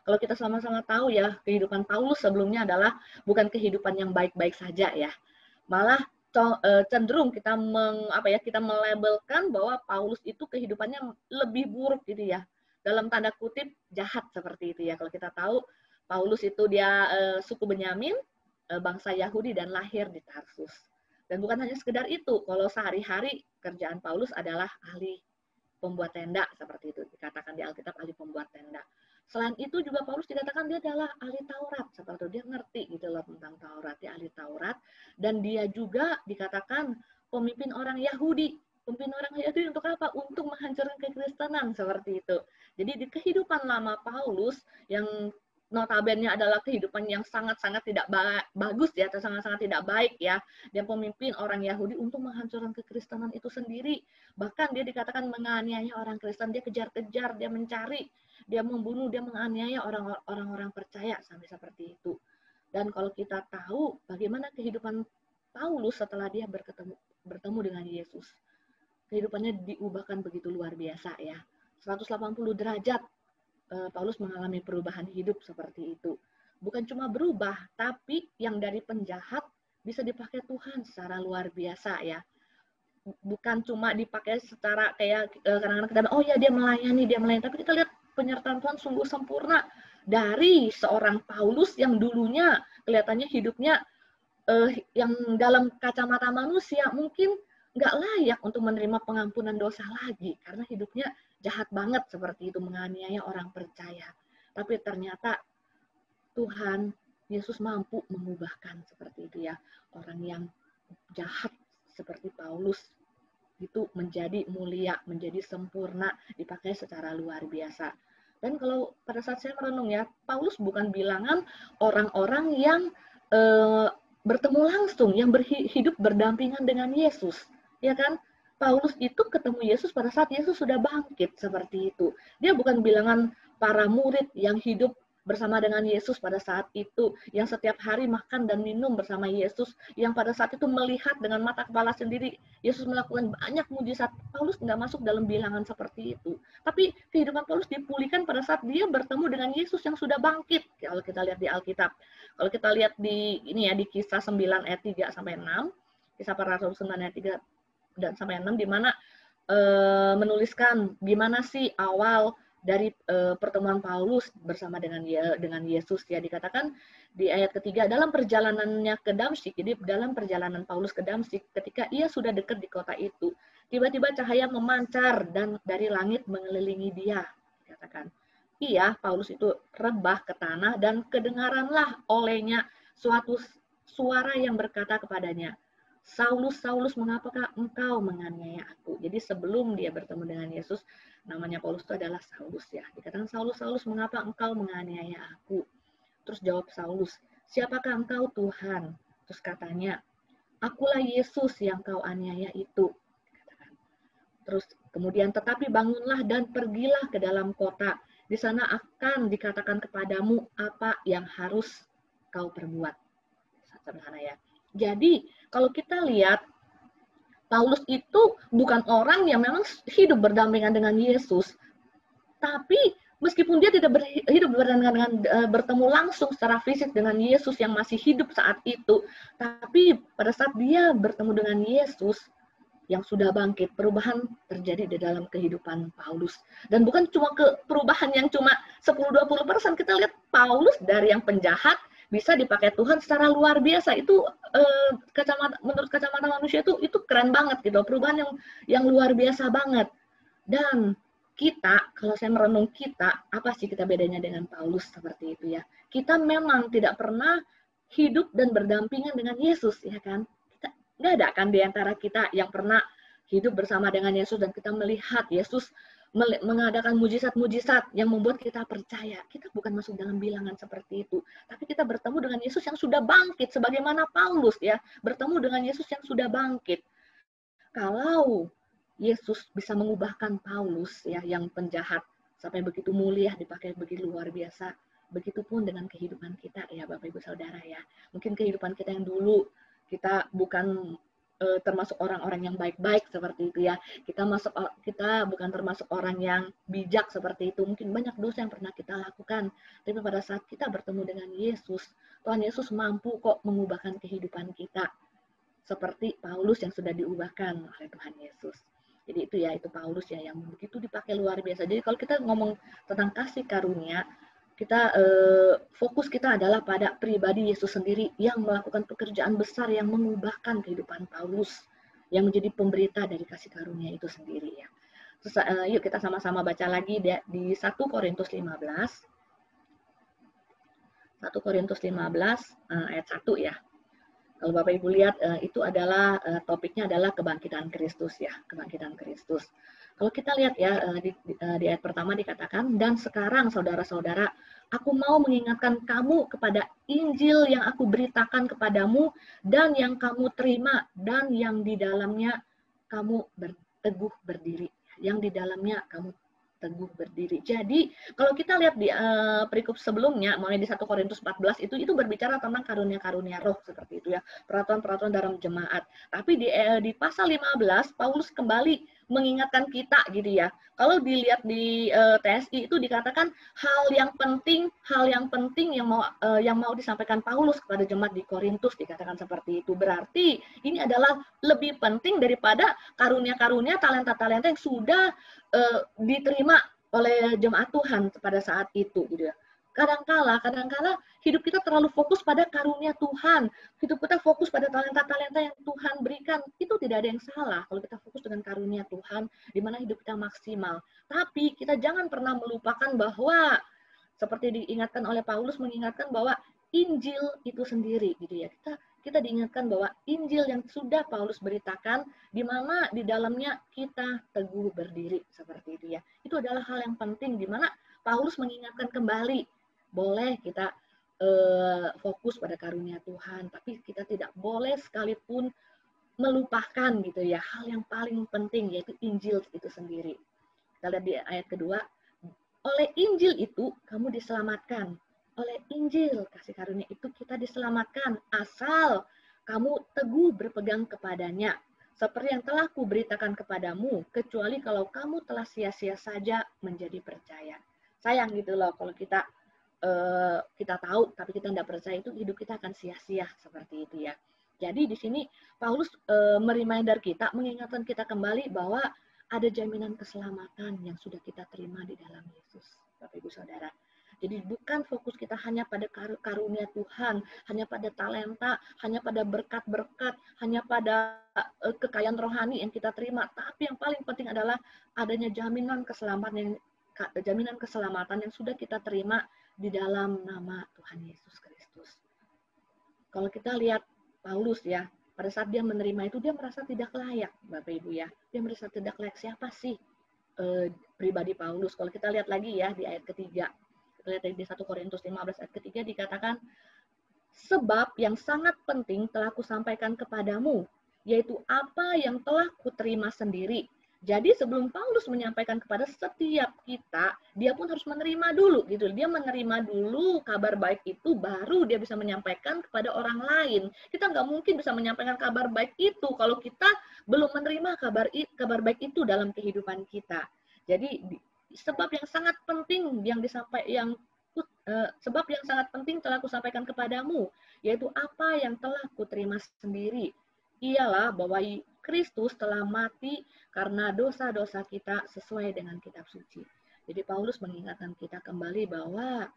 Kalau kita sama-sama tahu ya, kehidupan Paulus sebelumnya adalah bukan kehidupan yang baik-baik saja ya. Malah cenderung kita kita melabelkan bahwa Paulus itu kehidupannya lebih buruk gitu ya. Dalam tanda kutip jahat seperti itu ya. Kalau kita tahu Paulus itu dia suku Benyamin, bangsa Yahudi dan lahir di Tarsus. Dan bukan hanya sekedar itu, kalau sehari-hari kerjaan Paulus adalah ahli pembuat tenda seperti itu, dikatakan di Alkitab ahli pembuat tenda. Selain itu juga Paulus dikatakan dia adalah ahli Taurat, seperti itu dia ngerti gitu loh tentang Taurat, dia ahli Taurat, dan dia juga dikatakan pemimpin orang Yahudi. Pemimpin orang Yahudi untuk apa? Untuk menghancurkan kekristenan seperti itu. Jadi di kehidupan lama Paulus yang notabene adalah kehidupan yang sangat-sangat tidak bagus ya, atau sangat-sangat tidak baik ya. Dia pemimpin orang Yahudi untuk menghancurkan kekristenan itu sendiri. Bahkan dia dikatakan menganiaya orang Kristen, dia kejar-kejar, dia mencari, dia membunuh, dia menganiaya orang-orang percaya sampai seperti itu. Dan kalau kita tahu bagaimana kehidupan Paulus setelah dia bertemu dengan Yesus, kehidupannya diubahkan begitu luar biasa ya. 180 derajat Paulus mengalami perubahan hidup seperti itu. Bukan cuma berubah, tapi yang dari penjahat bisa dipakai Tuhan secara luar biasa ya. Bukan cuma dipakai secara kayak kadang-kadang kita oh ya dia melayani, tapi kita lihat penyertaan Tuhan sungguh sempurna dari seorang Paulus yang dulunya kelihatannya hidupnya yang dalam kacamata manusia mungkin nggak layak untuk menerima pengampunan dosa lagi karena hidupnya jahat banget seperti itu, menganiaya orang percaya. Tapi ternyata Tuhan Yesus mampu mengubahkan seperti itu ya, orang yang jahat seperti Paulus itu menjadi mulia, menjadi sempurna, dipakai secara luar biasa. Dan kalau pada saat saya merenung ya, Paulus bukan bilangan orang-orang yang bertemu langsung, yang hidup berdampingan dengan Yesus, ya kan? Paulus itu ketemu Yesus pada saat Yesus sudah bangkit seperti itu. Dia bukan bilangan para murid yang hidup bersama dengan Yesus pada saat itu, yang setiap hari makan dan minum bersama Yesus, yang pada saat itu melihat dengan mata kepala sendiri Yesus melakukan banyak mujizat. Paulus nggak masuk dalam bilangan seperti itu. Tapi kehidupan Paulus dipulihkan pada saat dia bertemu dengan Yesus yang sudah bangkit. Kalau kita lihat di Alkitab, kalau kita lihat di ini ya di Kisah 9 ayat 3 sampai 6, Kisah Para Rasul 9 ayat 3 dan sampai 6 di mana menuliskan gimana sih awal dari pertemuan Paulus bersama dengan Yesus ya, dikatakan di ayat ketiga, dalam perjalanannya ke Damsyik, jadi dalam perjalanan Paulus ke Damsyik, ketika ia sudah dekat di kota itu, tiba-tiba cahaya memancar dan dari langit mengelilingi dia, dikatakan. Ia, Paulus itu rebah ke tanah dan kedengaranlah olehnya suatu suara yang berkata kepadanya, Saulus, Saulus, mengapakah engkau menganiaya aku? Jadi sebelum dia bertemu dengan Yesus, namanya Paulus itu adalah Saulus ya. Dikatakan Saulus, Saulus, mengapa engkau menganiaya aku? Terus jawab Saulus, siapakah engkau Tuhan? Terus katanya, akulah Yesus yang kau aniaya itu. Dikatakan. Terus kemudian, tetapi bangunlah dan pergilah ke dalam kota. Di sana akan dikatakan kepadamu apa yang harus kau perbuat. Sederhana ya. Jadi, kalau kita lihat, Paulus itu bukan orang yang memang hidup berdampingan dengan Yesus, tapi meskipun dia tidak hidup berdampingan dengan bertemu langsung secara fisik dengan Yesus yang masih hidup saat itu, tapi pada saat dia bertemu dengan Yesus yang sudah bangkit, perubahan terjadi di dalam kehidupan Paulus. Dan bukan cuma perubahan yang cuma 10-20%, kita lihat Paulus dari yang penjahat bisa dipakai Tuhan secara luar biasa. Itu menurut kacamata manusia itu keren banget gitu, perubahan yang luar biasa banget. Dan kita, kalau saya merenung kita, apa sih kita bedanya dengan Paulus seperti itu ya? Kita memang tidak pernah hidup dan berdampingan dengan Yesus, ya kan? Kita nggak ada kan di antara kita yang pernah hidup bersama dengan Yesus dan kita melihat Yesus mengadakan mujizat-mujizat yang membuat kita percaya. Kita bukan masuk dalam bilangan seperti itu. Tapi kita bertemu dengan Yesus yang sudah bangkit. Sebagaimana Paulus ya, bertemu dengan Yesus yang sudah bangkit. Kalau Yesus bisa mengubahkan Paulus ya, yang penjahat, sampai begitu mulia, dipakai begitu luar biasa, begitupun dengan kehidupan kita ya Bapak Ibu Saudara ya. Mungkin kehidupan kita yang dulu, kita bukan termasuk orang-orang yang baik-baik seperti itu ya. Kita bukan termasuk orang yang bijak seperti itu. Mungkin banyak dosa yang pernah kita lakukan, tapi pada saat kita bertemu dengan Yesus, Tuhan Yesus mampu kok mengubahkan kehidupan kita. Seperti Paulus yang sudah diubahkan oleh Tuhan Yesus. Jadi itu ya, itu Paulus ya yang begitu dipakai luar biasa. Jadi kalau kita ngomong tentang kasih karunia, kita fokus kita adalah pada pribadi Yesus sendiri yang melakukan pekerjaan besar yang mengubahkan kehidupan Paulus yang menjadi pemberita dari kasih karunia itu sendiri ya. Terus, yuk kita sama-sama baca lagi di 1 Korintus 15. 1 Korintus 15 ayat 1 ya. Kalau Bapak Ibu lihat itu adalah topiknya adalah kebangkitan Kristus ya, kebangkitan Kristus. Kalau kita lihat ya di ayat pertama dikatakan, dan sekarang saudara-saudara, aku mau mengingatkan kamu kepada Injil yang aku beritakan kepadamu dan yang kamu terima dan yang di dalamnya kamu teguh berdiri. Yang di dalamnya kamu teguh berdiri. Jadi kalau kita lihat di perikop sebelumnya, mulai di 1 Korintus 14 itu berbicara tentang karunia-karunia roh seperti itu ya, peraturan-peraturan dalam jemaat. Tapi di pasal 15 Paulus kembali mengingatkan kita gitu ya. Kalau dilihat di TSI itu dikatakan hal yang penting yang mau disampaikan Paulus kepada jemaat di Korintus, dikatakan seperti itu. Berarti ini adalah lebih penting daripada karunia-karunia, talenta-talenta yang sudah diterima oleh jemaat Tuhan pada saat itu gitu ya. Kadangkala hidup kita terlalu fokus pada karunia Tuhan, hidup kita fokus pada talenta-talenta yang Tuhan berikan. Itu tidak ada yang salah kalau kita fokus dengan karunia Tuhan, di mana hidup kita maksimal. Tapi kita jangan pernah melupakan bahwa seperti diingatkan oleh Paulus, mengingatkan bahwa Injil itu sendiri gitu ya. Kita diingatkan bahwa Injil yang sudah Paulus beritakan, di mana di dalamnya kita teguh berdiri seperti itu ya. Itu adalah hal yang penting, di mana Paulus mengingatkan kembali, boleh kita fokus pada karunia Tuhan, tapi kita tidak boleh sekalipun melupakan gitu ya hal yang paling penting, yaitu Injil itu sendiri. Kita lihat di ayat kedua, oleh Injil itu kamu diselamatkan. Oleh Injil kasih karunia itu kita diselamatkan asal kamu teguh berpegang kepadanya. Seperti yang telah kuberitakan kepadamu, kecuali kalau kamu telah sia-sia saja menjadi percaya. Sayang gitu loh kalau kita tahu tapi kita tidak percaya, itu hidup kita akan sia-sia seperti itu ya. Jadi di sini Paulus mereminder kita, mengingatkan kita kembali bahwa ada jaminan keselamatan yang sudah kita terima di dalam Yesus, Bapak Ibu Saudara. Jadi bukan fokus kita hanya pada karunia Tuhan, hanya pada talenta, hanya pada berkat-berkat, hanya pada kekayaan rohani yang kita terima. Tapi yang paling penting adalah adanya jaminan keselamatan yang sudah kita terima di dalam nama Tuhan Yesus Kristus. Kalau kita lihat Paulus ya, pada saat dia menerima itu, dia merasa tidak layak, Bapak Ibu ya. Dia merasa tidak layak. Siapa sih pribadi Paulus? Kalau kita lihat lagi ya di ayat ketiga. Kita lihat di 1 Korintus 15 ayat ketiga dikatakan, sebab yang sangat penting telah kusampaikan kepadamu, yaitu apa yang telah kuterima sendiri. Jadi sebelum Paulus menyampaikan kepada setiap kita, dia pun harus menerima dulu gitu. Dia menerima dulu kabar baik itu, baru dia bisa menyampaikan kepada orang lain. Kita nggak mungkin bisa menyampaikan kabar baik itu kalau kita belum menerima kabar baik itu dalam kehidupan kita. Jadi sebab yang sangat penting sebab yang sangat penting telah kusampaikan kepadamu, yaitu apa yang telah kuterima sendiri, ialah bahwa Kristus telah mati karena dosa-dosa kita sesuai dengan kitab suci. Jadi Paulus mengingatkan kita kembali bahwa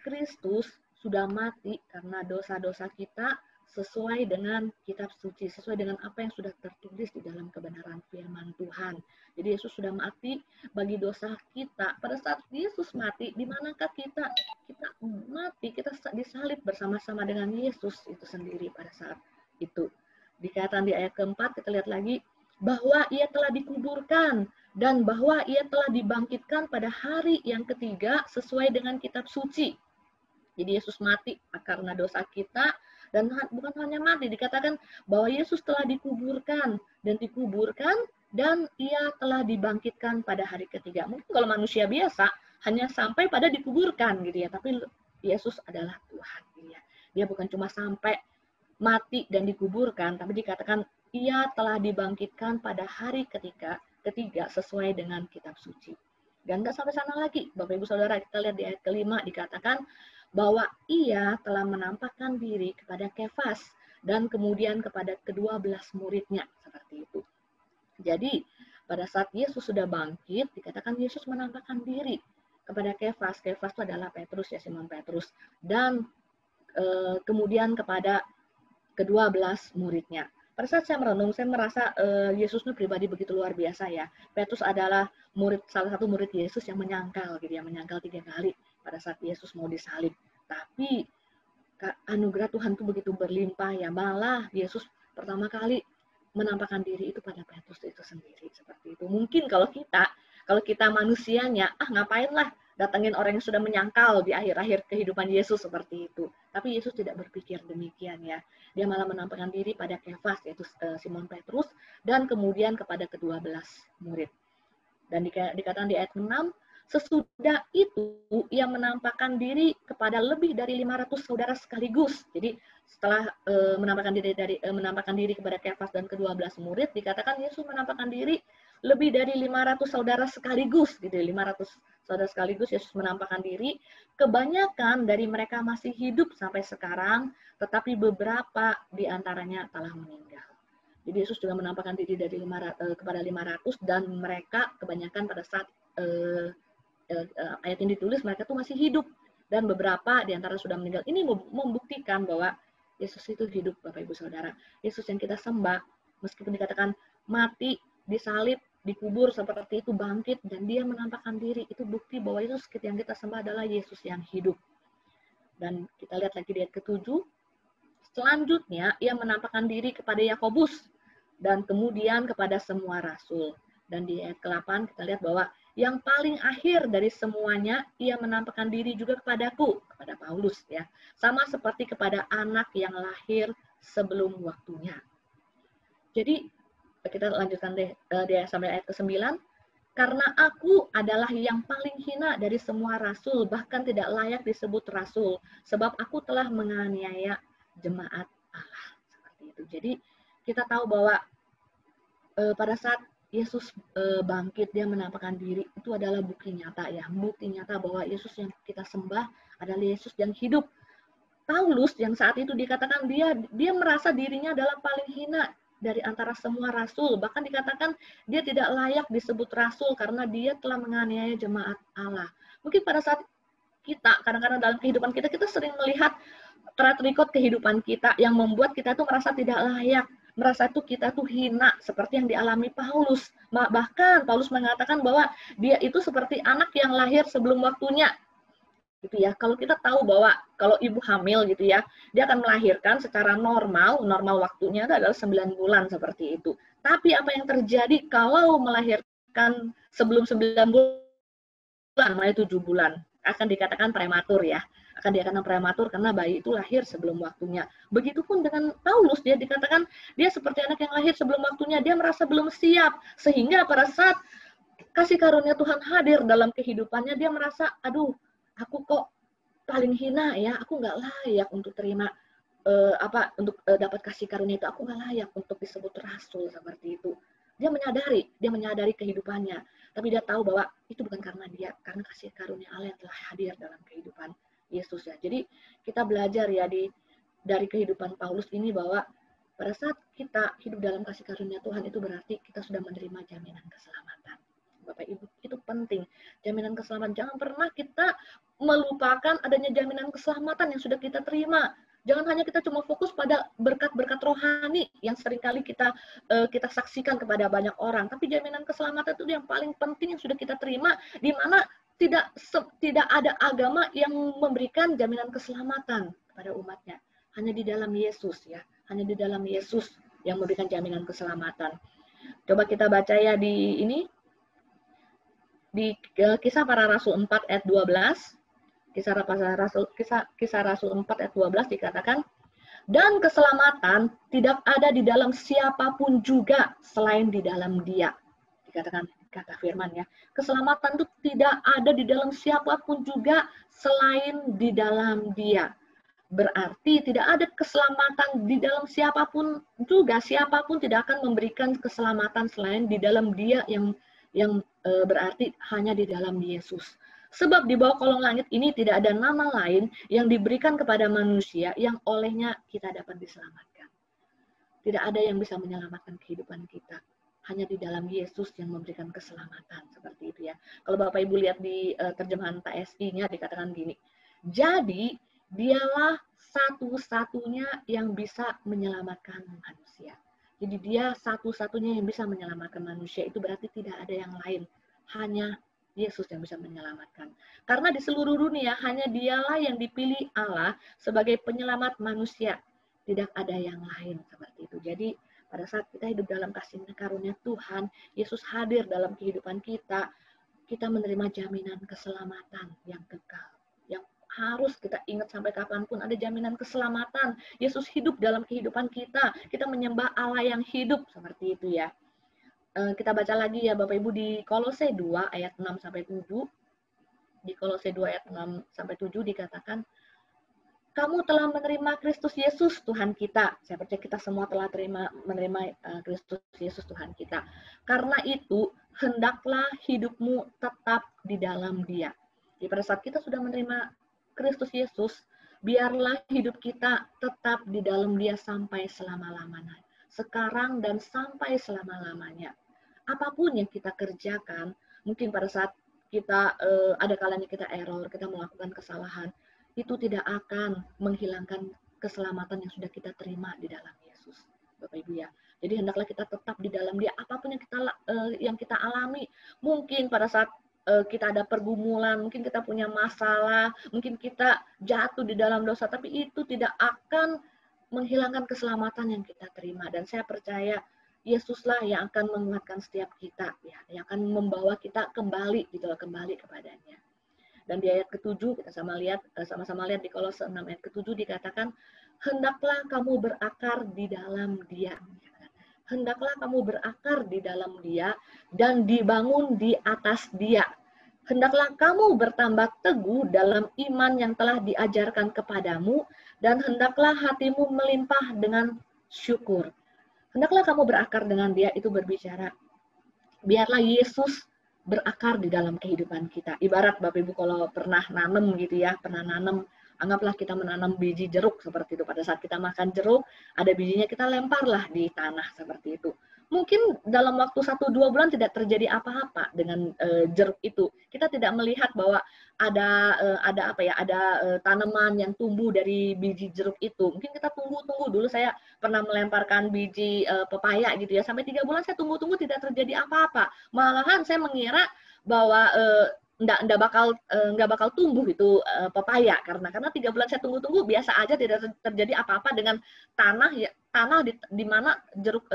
Kristus sudah mati karena dosa-dosa kita sesuai dengan kitab suci, sesuai dengan apa yang sudah tertulis di dalam kebenaran firman Tuhan. Jadi Yesus sudah mati bagi dosa kita. Pada saat Yesus mati, di manakah kita mati, kita disalib bersama-sama dengan Yesus itu sendiri pada saat itu. Dikatakan di ayat keempat, kita lihat lagi, bahwa ia telah dikuburkan dan bahwa ia telah dibangkitkan pada hari yang ketiga sesuai dengan kitab suci. Jadi Yesus mati karena dosa kita, dan bukan hanya mati, dikatakan bahwa Yesus telah dikuburkan dan ia telah dibangkitkan pada hari ketiga. Mungkin kalau manusia biasa hanya sampai pada dikuburkan gitu ya, tapi Yesus adalah Tuhan gitu ya. Dia bukan cuma sampai mati dan dikuburkan, tapi dikatakan ia telah dibangkitkan pada hari ketiga sesuai dengan kitab suci. Dan nggak sampai sana lagi, Bapak Ibu Saudara, kita lihat di ayat kelima dikatakan bahwa ia telah menampakkan diri kepada Kefas dan kemudian kepada kedua belas muridnya, seperti itu. Jadi pada saat Yesus sudah bangkit, dikatakan Yesus menampakkan diri kepada Kefas. Kefas itu adalah Petrus, ya, Simon Petrus, dan kemudian kepada kedua belas muridnya. Pada saat saya merenung, saya merasa Yesus itu pribadi begitu luar biasa, ya. Petrus adalah salah satu murid Yesus yang menyangkal, gitu ya, menyangkal 3 kali pada saat Yesus mau disalib. Tapi anugerah Tuhan itu begitu berlimpah, ya. Malah Yesus pertama kali menampakkan diri itu pada Petrus itu sendiri, seperti itu. Mungkin kalau kita manusianya, ngapain lah datangin orang yang sudah menyangkal di akhir-akhir kehidupan Yesus, seperti itu. Tapi Yesus tidak berpikir demikian, ya. Dia malah menampakkan diri pada Kefas, yaitu Simon Petrus, dan kemudian kepada kedua belas murid. Dan dikatakan di ayat 6, sesudah itu ia menampakkan diri kepada lebih dari 500 saudara sekaligus. Jadi setelah menampakkan diri kepada Kefas dan kedua belas murid, dikatakan Yesus menampakkan diri lebih dari 500 saudara sekaligus, gitu. 500 saudara sekaligus Yesus menampakkan diri. Kebanyakan dari mereka masih hidup sampai sekarang, tetapi beberapa di antaranya telah meninggal. Jadi Yesus juga menampakkan diri kepada 500, dan mereka kebanyakan pada saat ayat yang ditulis mereka tuh masih hidup, dan beberapa di antara sudah meninggal. Ini membuktikan bahwa Yesus itu hidup, Bapak Ibu Saudara. Yesus yang kita sembah, meskipun dikatakan mati, disalib, dikubur seperti itu, bangkit, dan dia menampakkan diri. Itu bukti bahwa Yesus yang kita sembah adalah Yesus yang hidup. Dan kita lihat lagi di ayat ke-7. Selanjutnya, ia menampakkan diri kepada Yakobus dan kemudian kepada semua rasul. Dan di ayat ke-8 kita lihat bahwa yang paling akhir dari semuanya, ia menampakkan diri juga kepadaku, kepada Paulus, ya. Sama seperti kepada anak yang lahir sebelum waktunya. Jadi kita lanjutkan sampai ayat ke-9. Karena aku adalah yang paling hina dari semua rasul, bahkan tidak layak disebut rasul, sebab aku telah menganiaya jemaat Allah. Seperti itu. Jadi kita tahu bahwa pada saat Yesus bangkit, dia menampakkan diri, itu adalah bukti nyata, ya. Bukti nyata bahwa Yesus yang kita sembah adalah Yesus yang hidup. Paulus yang saat itu dikatakan dia merasa dirinya adalah paling hina dari antara semua rasul. Bahkan dikatakan dia tidak layak disebut rasul karena dia telah menganiaya jemaat Allah. Mungkin pada saat kita, kadang-kadang dalam kehidupan kita sering melihat track record kehidupan kita yang membuat kita tuh merasa tidak layak, merasa tuh kita tuh hina, seperti yang dialami Paulus. Bahkan Paulus mengatakan bahwa dia itu seperti anak yang lahir sebelum waktunya. Gitu ya. Kalau kita tahu bahwa kalau ibu hamil, gitu ya, dia akan melahirkan secara normal waktunya itu adalah 9 bulan, seperti itu. Tapi apa yang terjadi kalau melahirkan sebelum 9 bulan, mulai 7 bulan, akan dikatakan prematur, ya. Akan dikatakan prematur karena bayi itu lahir sebelum waktunya. Begitupun dengan Paulus, dia dikatakan dia seperti anak yang lahir sebelum waktunya, dia merasa belum siap, sehingga pada saat kasih karunia Tuhan hadir dalam kehidupannya, dia merasa, aduh, aku kok paling hina, ya, aku nggak layak untuk terima dapat kasih karunia itu, aku nggak layak untuk disebut rasul, seperti itu. Dia menyadari kehidupannya, tapi dia tahu bahwa itu bukan karena dia, karena kasih karunia Allah yang telah hadir dalam kehidupan Yesus, ya. Jadi kita belajar, ya, dari kehidupan Paulus ini bahwa pada saat kita hidup dalam kasih karunia Tuhan, itu berarti kita sudah menerima jaminan keselamatan. Bapak Ibu, itu penting. Jaminan keselamatan. Jangan pernah kita melupakan adanya jaminan keselamatan yang sudah kita terima. Jangan hanya kita cuma fokus pada berkat-berkat rohani yang seringkali kita saksikan kepada banyak orang. Tapi jaminan keselamatan itu yang paling penting yang sudah kita terima, di mana tidak ada agama yang memberikan jaminan keselamatan kepada umatnya. Hanya di dalam Yesus, ya. Hanya di dalam Yesus yang memberikan jaminan keselamatan. Coba kita baca, ya, di Kisah Para Rasul 4 ayat 12. Kisah Rasul 4 ayat 12 dikatakan, dan keselamatan tidak ada di dalam siapapun juga selain di dalam Dia. Dikatakan, kata firman, ya. Keselamatan itu tidak ada di dalam siapapun juga selain di dalam Dia. berarti tidak ada keselamatan di dalam siapapun juga. Siapapun tidak akan memberikan keselamatan selain di dalam Dia yang berarti hanya di dalam Yesus. Sebab di bawah kolong langit ini tidak ada nama lain yang diberikan kepada manusia yang olehnya kita dapat diselamatkan. Tidak ada yang bisa menyelamatkan kehidupan kita. Hanya di dalam Yesus yang memberikan keselamatan. Seperti itu ya. Kalau Bapak Ibu lihat di terjemahan TSI-nya dikatakan gini. Jadi, dialah satu-satunya yang bisa menyelamatkan manusia. Jadi dia satu-satunya yang bisa menyelamatkan manusia. Itu berarti tidak ada yang lain. Hanya Yesus yang bisa menyelamatkan. Karena di seluruh dunia hanya dialah yang dipilih Allah sebagai penyelamat manusia. Tidak ada yang lain seperti itu. Jadi pada saat kita hidup dalam kasih karunia Tuhan, Yesus hadir dalam kehidupan kita, kita menerima jaminan keselamatan yang kekal. Yang harus kita ingat sampai kapanpun, ada jaminan keselamatan. Yesus hidup dalam kehidupan kita. Kita menyembah Allah yang hidup, seperti itu ya. Kita baca lagi ya Bapak Ibu di Kolose 2 ayat 6 sampai 7. Di Kolose 2 ayat 6 sampai 7 dikatakan, kamu telah menerima Kristus Yesus Tuhan kita. Saya percaya kita semua telah menerima Kristus Yesus Tuhan kita. Karena itu, hendaklah hidupmu tetap di dalam Dia. Jadi pada saat kita sudah menerima Kristus Yesus, biarlah hidup kita tetap di dalam Dia sampai selama-lamanya. Sekarang dan sampai selama-lamanya. Apapun yang kita kerjakan, mungkin pada saat kita ada kalanya kita error, kita melakukan kesalahan, itu tidak akan menghilangkan keselamatan yang sudah kita terima di dalam Yesus, Bapak Ibu ya. Jadi hendaklah kita tetap di dalam Dia, apapun yang kita alami. Mungkin pada saat kita ada pergumulan, mungkin kita punya masalah, mungkin kita jatuh di dalam dosa, tapi itu tidak akan menghilangkan keselamatan yang kita terima. Dan saya percaya Yesuslah yang akan menguatkan setiap kita, ya, yang akan membawa kita kembali, gitu, kembali kepadanya. Dan di ayat ke-7 kita sama-sama lihat di Kolose 6 ayat ke-7 dikatakan, hendaklah kamu berakar di dalam Dia. Hendaklah kamu berakar di dalam Dia dan dibangun di atas Dia. Hendaklah kamu bertambah teguh dalam iman yang telah diajarkan kepadamu dan hendaklah hatimu melimpah dengan syukur. Hendaklah kamu berakar dengan Dia, itu berbicara biarlah Yesus berakar di dalam kehidupan kita. Ibarat Bapak Ibu kalau pernah nanam gitu ya, pernah nanam, anggaplah kita menanam biji jeruk seperti itu. Pada saat kita makan jeruk, ada bijinya, kita lemparlah di tanah seperti itu. Mungkin dalam waktu 1-2 bulan tidak terjadi apa-apa dengan jeruk itu. Kita tidak melihat bahwa ada tanaman yang tumbuh dari biji jeruk itu. Mungkin kita tunggu dulu. Saya pernah melemparkan biji pepaya gitu ya, sampai 3 bulan saya tunggu tidak terjadi apa-apa. Malahan saya mengira bahwa nggak bakal tumbuh itu pepaya karena 3 bulan saya tunggu biasa aja, tidak terjadi apa-apa dengan tanah di mana jeruk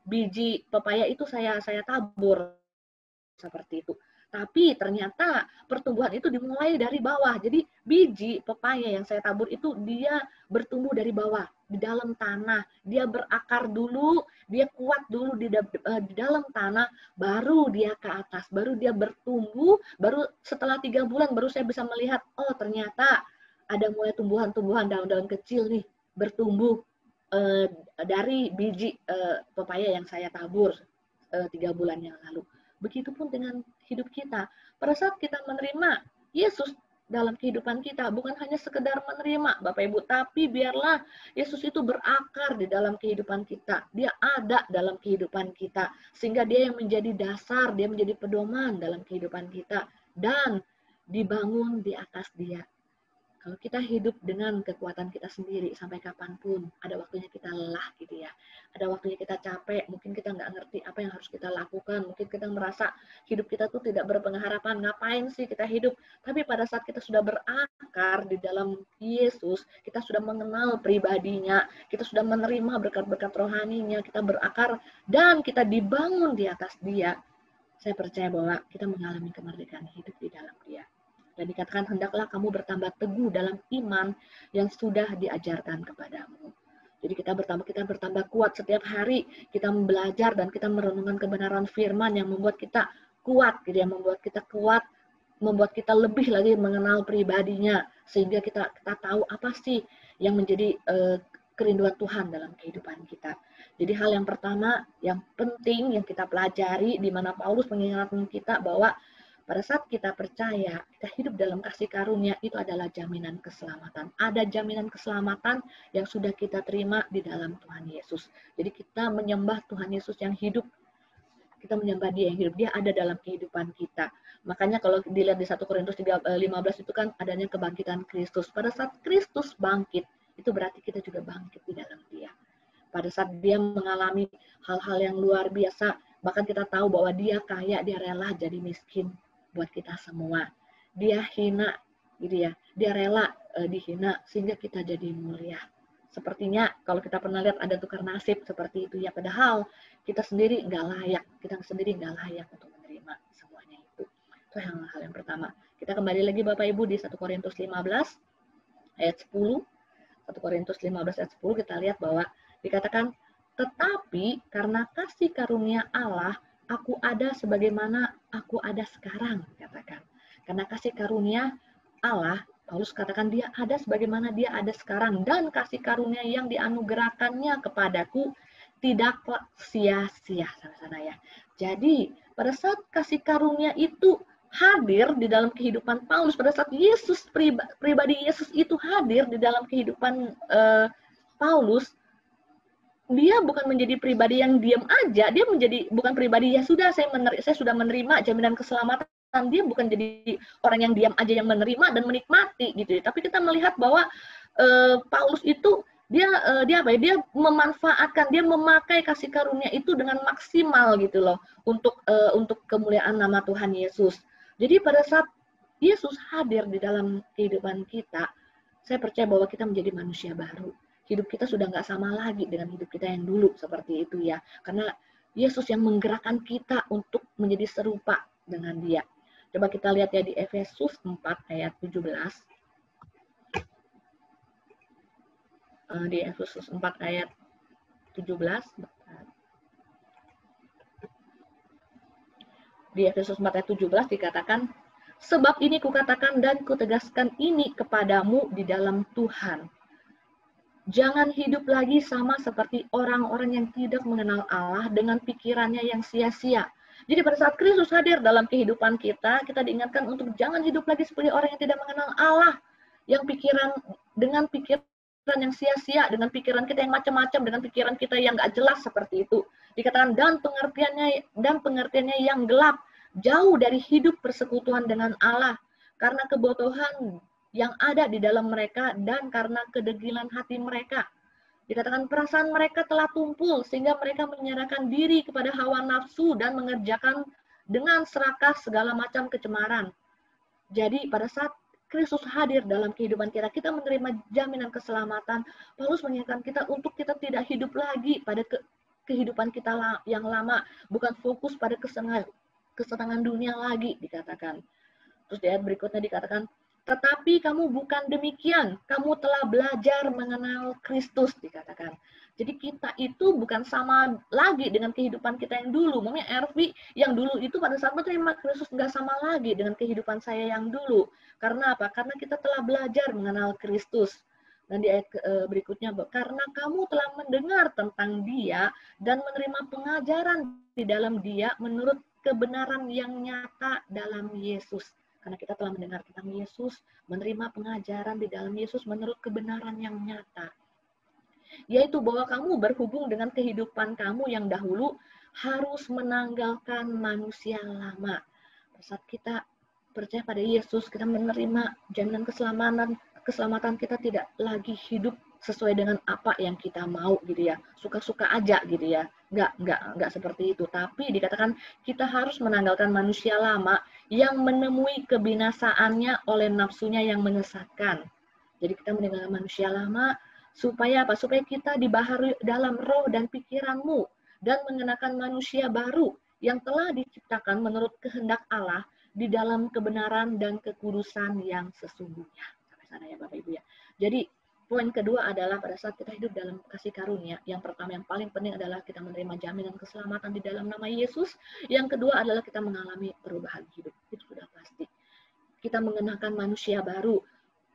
biji pepaya itu saya tabur seperti itu. Tapi ternyata pertumbuhan itu dimulai dari bawah. Jadi biji pepaya yang saya tabur itu dia bertumbuh dari bawah, di dalam tanah. Dia berakar dulu, dia kuat dulu di dalam tanah, baru dia ke atas, baru dia bertumbuh, baru setelah 3 bulan baru saya bisa melihat, oh ternyata ada mulai tumbuhan-tumbuhan daun-daun kecil nih bertumbuh dari biji pepaya yang saya tabur 3 bulan yang lalu. Begitupun dengan hidup kita. Pada saat kita menerima Yesus dalam kehidupan kita, bukan hanya sekedar menerima Bapak Ibu, tapi biarlah Yesus itu berakar di dalam kehidupan kita. Dia ada dalam kehidupan kita, sehingga dia yang menjadi dasar, dia menjadi pedoman dalam kehidupan kita, dan dibangun di atas Dia. Kalau kita hidup dengan kekuatan kita sendiri sampai kapanpun, ada waktunya kita lelah gitu ya. Ada waktunya kita capek, mungkin kita nggak ngerti apa yang harus kita lakukan. Mungkin kita merasa hidup kita tuh tidak berpengharapan. Ngapain sih kita hidup? Tapi pada saat kita sudah berakar di dalam Yesus, kita sudah mengenal pribadinya, kita sudah menerima berkat-berkat rohaninya, kita berakar dan kita dibangun di atas Dia. Saya percaya bahwa kita mengalami kemerdekaan hidup di dalam Dia. Dan dikatakan, hendaklah kamu bertambah teguh dalam iman yang sudah diajarkan kepadamu. Jadi kita bertambah kuat setiap hari. Kita belajar dan kita merenungkan kebenaran firman yang membuat kita kuat, gitu, yang membuat kita kuat membuat kita lebih lagi mengenal pribadinya, sehingga kita tahu apa sih yang menjadi kerinduan Tuhan dalam kehidupan kita. Jadi hal yang pertama, yang penting yang kita pelajari, di mana Paulus mengingatkan kita bahwa pada saat kita percaya, kita hidup dalam kasih karunia, itu adalah jaminan keselamatan. Ada jaminan keselamatan yang sudah kita terima di dalam Tuhan Yesus. Jadi kita menyembah Tuhan Yesus yang hidup. Kita menyembah Dia yang hidup. Dia ada dalam kehidupan kita. Makanya kalau dilihat di 1 Korintus 15 itu kan adanya kebangkitan Kristus. Pada saat Kristus bangkit, itu berarti kita juga bangkit di dalam Dia. Pada saat Dia mengalami hal-hal yang luar biasa, bahkan kita tahu bahwa Dia kaya, Dia rela jadi miskin buat kita semua. Dia hina, gitu ya. Dia rela dihina sehingga kita jadi mulia. Sepertinya kalau kita pernah lihat ada tukar nasib seperti itu ya. Padahal kita sendiri nggak layak, untuk menerima semuanya itu. Itu hal yang pertama. Kita kembali lagi Bapak Ibu di 1 Korintus 15 ayat 10. 1 Korintus 15 ayat 10 kita lihat bahwa dikatakan, tetapi karena kasih karunia Allah, aku ada sebagaimana aku ada sekarang, katakan. Karena kasih karunia Allah, Paulus katakan dia ada sebagaimana dia ada sekarang, dan kasih karunia yang dianugerahkannya kepadaku tidaklah sia-sia. Sana ya. Jadi pada saat kasih karunia itu hadir di dalam kehidupan Paulus, pada saat Yesus pribadi Yesus itu hadir di dalam kehidupan Paulus, dia bukan menjadi pribadi yang diam aja, dia menjadi bukan pribadi ya sudah saya sudah menerima jaminan keselamatan. Dia bukan jadi orang yang diam aja yang menerima dan menikmati gitu ya. Tapi kita melihat bahwa Paulus itu dia memanfaatkan, dia memakai kasih karunia itu dengan maksimal gitu loh untuk kemuliaan nama Tuhan Yesus. Jadi pada saat Yesus hadir di dalam kehidupan kita, saya percaya bahwa kita menjadi manusia baru. Hidup kita sudah nggak sama lagi dengan hidup kita yang dulu seperti itu ya. Karena Yesus yang menggerakkan kita untuk menjadi serupa dengan Dia. Coba kita lihat ya di Efesus 4 ayat 17. Di Efesus 4 ayat 17. Di Efesus 4 ayat 17 dikatakan, sebab ini kukatakan dan kutegaskan ini kepadamu di dalam Tuhan. Jangan hidup lagi sama seperti orang-orang yang tidak mengenal Allah dengan pikirannya yang sia-sia. Jadi pada saat Kristus hadir dalam kehidupan kita, kita diingatkan untuk jangan hidup lagi seperti orang yang tidak mengenal Allah, yang dengan pikiran yang sia-sia, dengan pikiran kita yang macam-macam, dengan pikiran kita yang nggak jelas seperti itu. Dikatakan dan pengertiannya yang gelap, jauh dari hidup persekutuan dengan Allah, karena kebodohan yang ada di dalam mereka dan karena kedegilan hati mereka. Dikatakan perasaan mereka telah tumpul sehingga mereka menyerahkan diri kepada hawa nafsu dan mengerjakan dengan serakah segala macam kecemaran. Jadi pada saat Kristus hadir dalam kehidupan kita, kita menerima jaminan keselamatan. Paulus mengingatkan kita untuk kita tidak hidup lagi pada kehidupan kita yang lama, bukan fokus pada kesenangan dunia lagi dikatakan. Terus di ayat berikutnya dikatakan, tetapi kamu bukan demikian, kamu telah belajar mengenal Kristus, dikatakan. Jadi kita itu bukan sama lagi dengan kehidupan kita yang dulu. Maksudnya RV yang dulu itu pada saat menerima Kristus nggak sama lagi dengan kehidupan saya yang dulu. Karena apa? Karena kita telah belajar mengenal Kristus. Dan di ayat berikutnya, karena kamu telah mendengar tentang Dia dan menerima pengajaran di dalam Dia menurut kebenaran yang nyata dalam Yesus. Karena kita telah mendengar tentang Yesus, menerima pengajaran di dalam Yesus menurut kebenaran yang nyata. Yaitu bahwa kamu berhubung dengan kehidupan kamu yang dahulu harus menanggalkan manusia lama. Saat kita percaya pada Yesus, kita menerima jaminan keselamatan kita tidak lagi hidup sesuai dengan apa yang kita mau gitu ya, suka-suka aja gitu ya, nggak seperti itu. Tapi dikatakan kita harus menanggalkan manusia lama yang menemui kebinasaannya oleh nafsunya yang menyesatkan. Jadi kita meninggalkan manusia lama supaya apa? Supaya kita dibaharui dalam roh dan pikiranmu dan mengenakan manusia baru yang telah diciptakan menurut kehendak Allah di dalam kebenaran dan kekudusan yang sesungguhnya. Sampai sana ya Bapak Ibu ya. Jadi poin kedua adalah pada saat kita hidup dalam kasih karunia, yang pertama yang paling penting adalah kita menerima jaminan keselamatan di dalam nama Yesus. Yang kedua adalah kita mengalami perubahan hidup. Itu sudah pasti. kita mengenakan manusia baru.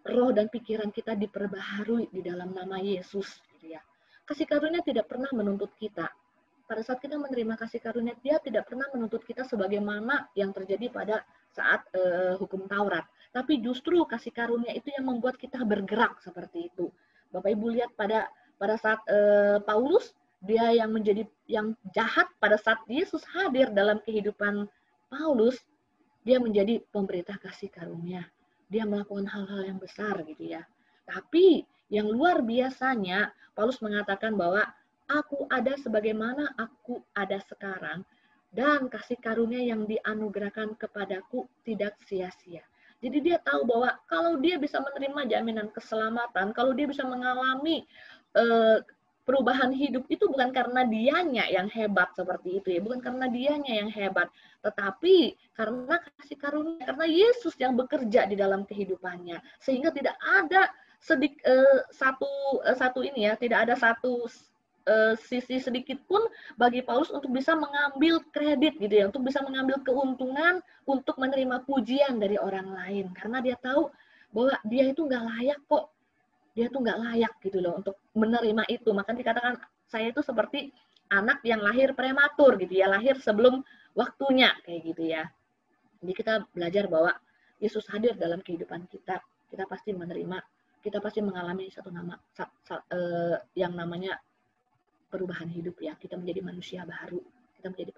Roh dan pikiran kita diperbaharui di dalam nama Yesus, gitu ya. Kasih karunia tidak pernah menuntut kita. Pada saat kita menerima kasih karunia, dia tidak pernah menuntut kita sebagaimana yang terjadi pada saat hukum Taurat. Tapi justru kasih karunia itu yang membuat kita bergerak seperti itu. Bapak Ibu lihat pada saat Paulus, dia yang menjadi yang jahat, pada saat Yesus hadir dalam kehidupan Paulus, dia menjadi pemberita kasih karunia. Dia melakukan hal-hal yang besar gitu ya. Tapi yang luar biasanya, Paulus mengatakan bahwa aku ada sebagaimana aku ada sekarang, dan kasih karunia yang dianugerahkan kepadaku tidak sia-sia. Jadi dia tahu bahwa kalau dia bisa menerima jaminan keselamatan, kalau dia bisa mengalami perubahan hidup, itu bukan karena dianya yang hebat seperti itu ya, bukan karena dianya yang hebat, tetapi karena kasih karunia, karena Yesus yang bekerja di dalam kehidupannya, sehingga tidak ada tidak ada satu sisi sedikit pun bagi Paulus untuk bisa mengambil kredit gitu ya, untuk bisa mengambil keuntungan untuk menerima pujian dari orang lain, karena dia tahu bahwa dia itu nggak layak kok, dia tuh nggak layak gitu loh untuk menerima itu. Maka dikatakan saya itu seperti anak yang lahir prematur gitu ya, lahir sebelum waktunya kayak gitu ya. Jadi kita belajar bahwa Yesus hadir dalam kehidupan kita, kita pasti menerima, kita pasti mengalami yang namanya perubahan hidup ya, kita menjadi manusia baru, kita menjadi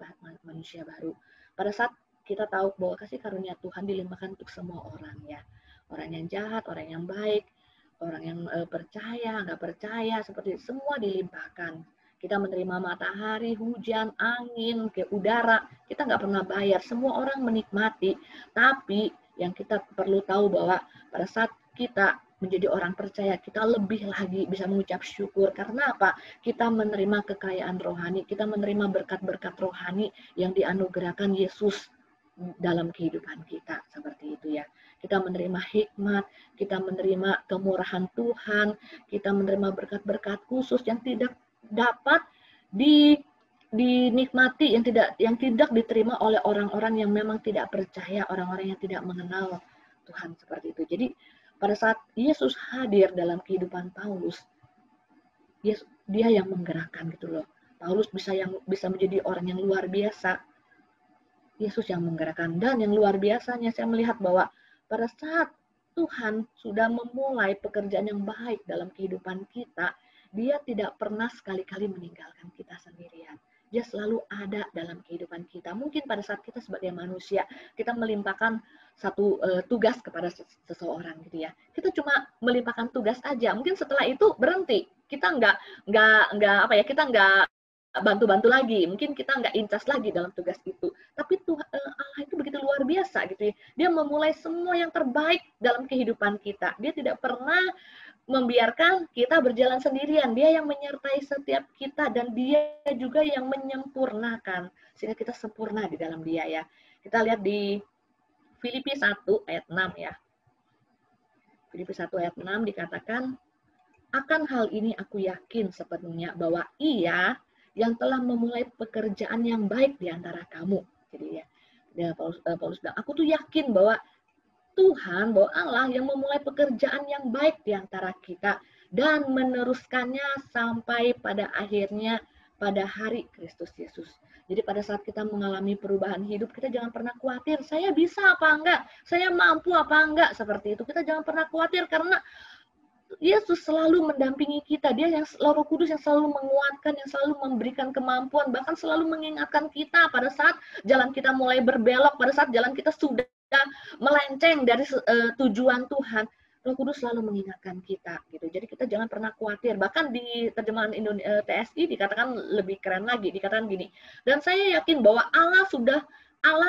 manusia baru. Pada saat kita tahu bahwa kasih karunia Tuhan dilimpahkan untuk semua orang ya, orang yang jahat, orang yang baik, orang yang percaya, nggak percaya, seperti semua dilimpahkan. Kita menerima matahari, hujan, angin, ke udara, kita nggak pernah bayar, semua orang menikmati. Tapi yang kita perlu tahu bahwa pada saat kita menjadi orang percaya, kita lebih lagi bisa mengucap syukur. Karena apa? Kita menerima kekayaan rohani, kita menerima berkat-berkat rohani yang dianugerahkan Yesus dalam kehidupan kita, seperti itu ya. Kita menerima hikmat, kita menerima kemurahan Tuhan, kita menerima berkat-berkat khusus yang tidak dapat dinikmati, yang tidak diterima oleh orang-orang yang memang tidak percaya, orang-orang yang tidak mengenal Tuhan, seperti itu. Jadi pada saat Yesus hadir dalam kehidupan Paulus, dia yang menggerakkan gitu loh. Paulus bisa menjadi orang yang luar biasa. Yesus yang menggerakkan. Dan yang luar biasanya saya melihat bahwa pada saat Tuhan sudah memulai pekerjaan yang baik dalam kehidupan kita, dia tidak pernah sekali-kali meninggalkan kita sendirian. Dia selalu ada dalam kehidupan kita. Mungkin pada saat kita sebagai manusia, kita melimpahkan satu tugas kepada seseorang gitu ya. Kita cuma melimpahkan tugas aja. Mungkin setelah itu berhenti. Kita kita nggak bantu-bantu lagi. Mungkin kita nggak incas lagi dalam tugas itu. Tapi Allah itu begitu luar biasa gitu ya. Dia memulai semua yang terbaik dalam kehidupan kita. Dia tidak pernah membiarkan kita berjalan sendirian. Dia yang menyertai setiap kita dan dia juga yang menyempurnakan sehingga kita sempurna di dalam dia ya. Kita lihat di Filipi 1 ayat 6 ya. Filipi 1 ayat 6 dikatakan, akan hal ini aku yakin sepenuhnya bahwa Ia yang telah memulai pekerjaan yang baik di antara kamu. Jadi ya, Paulus bilang, aku tuh yakin bahwa Tuhan, bahwa Allah yang memulai pekerjaan yang baik di antara kita dan meneruskannya sampai pada akhirnya pada hari Kristus Yesus. Jadi pada saat kita mengalami perubahan hidup, kita jangan pernah khawatir, saya bisa apa enggak, saya mampu apa enggak, seperti itu. Kita jangan pernah khawatir karena Yesus selalu mendampingi kita. Dia yang Roh Kudus yang selalu menguatkan, yang selalu memberikan kemampuan, bahkan selalu mengingatkan kita pada saat jalan kita mulai berbelok, pada saat jalan kita sudah melenceng dari tujuan Tuhan. Roh Kudus selalu mengingatkan kita gitu. Jadi kita jangan pernah khawatir. Bahkan di terjemahan TSI dikatakan lebih keren lagi, dikatakan gini. Dan saya yakin bahwa Allah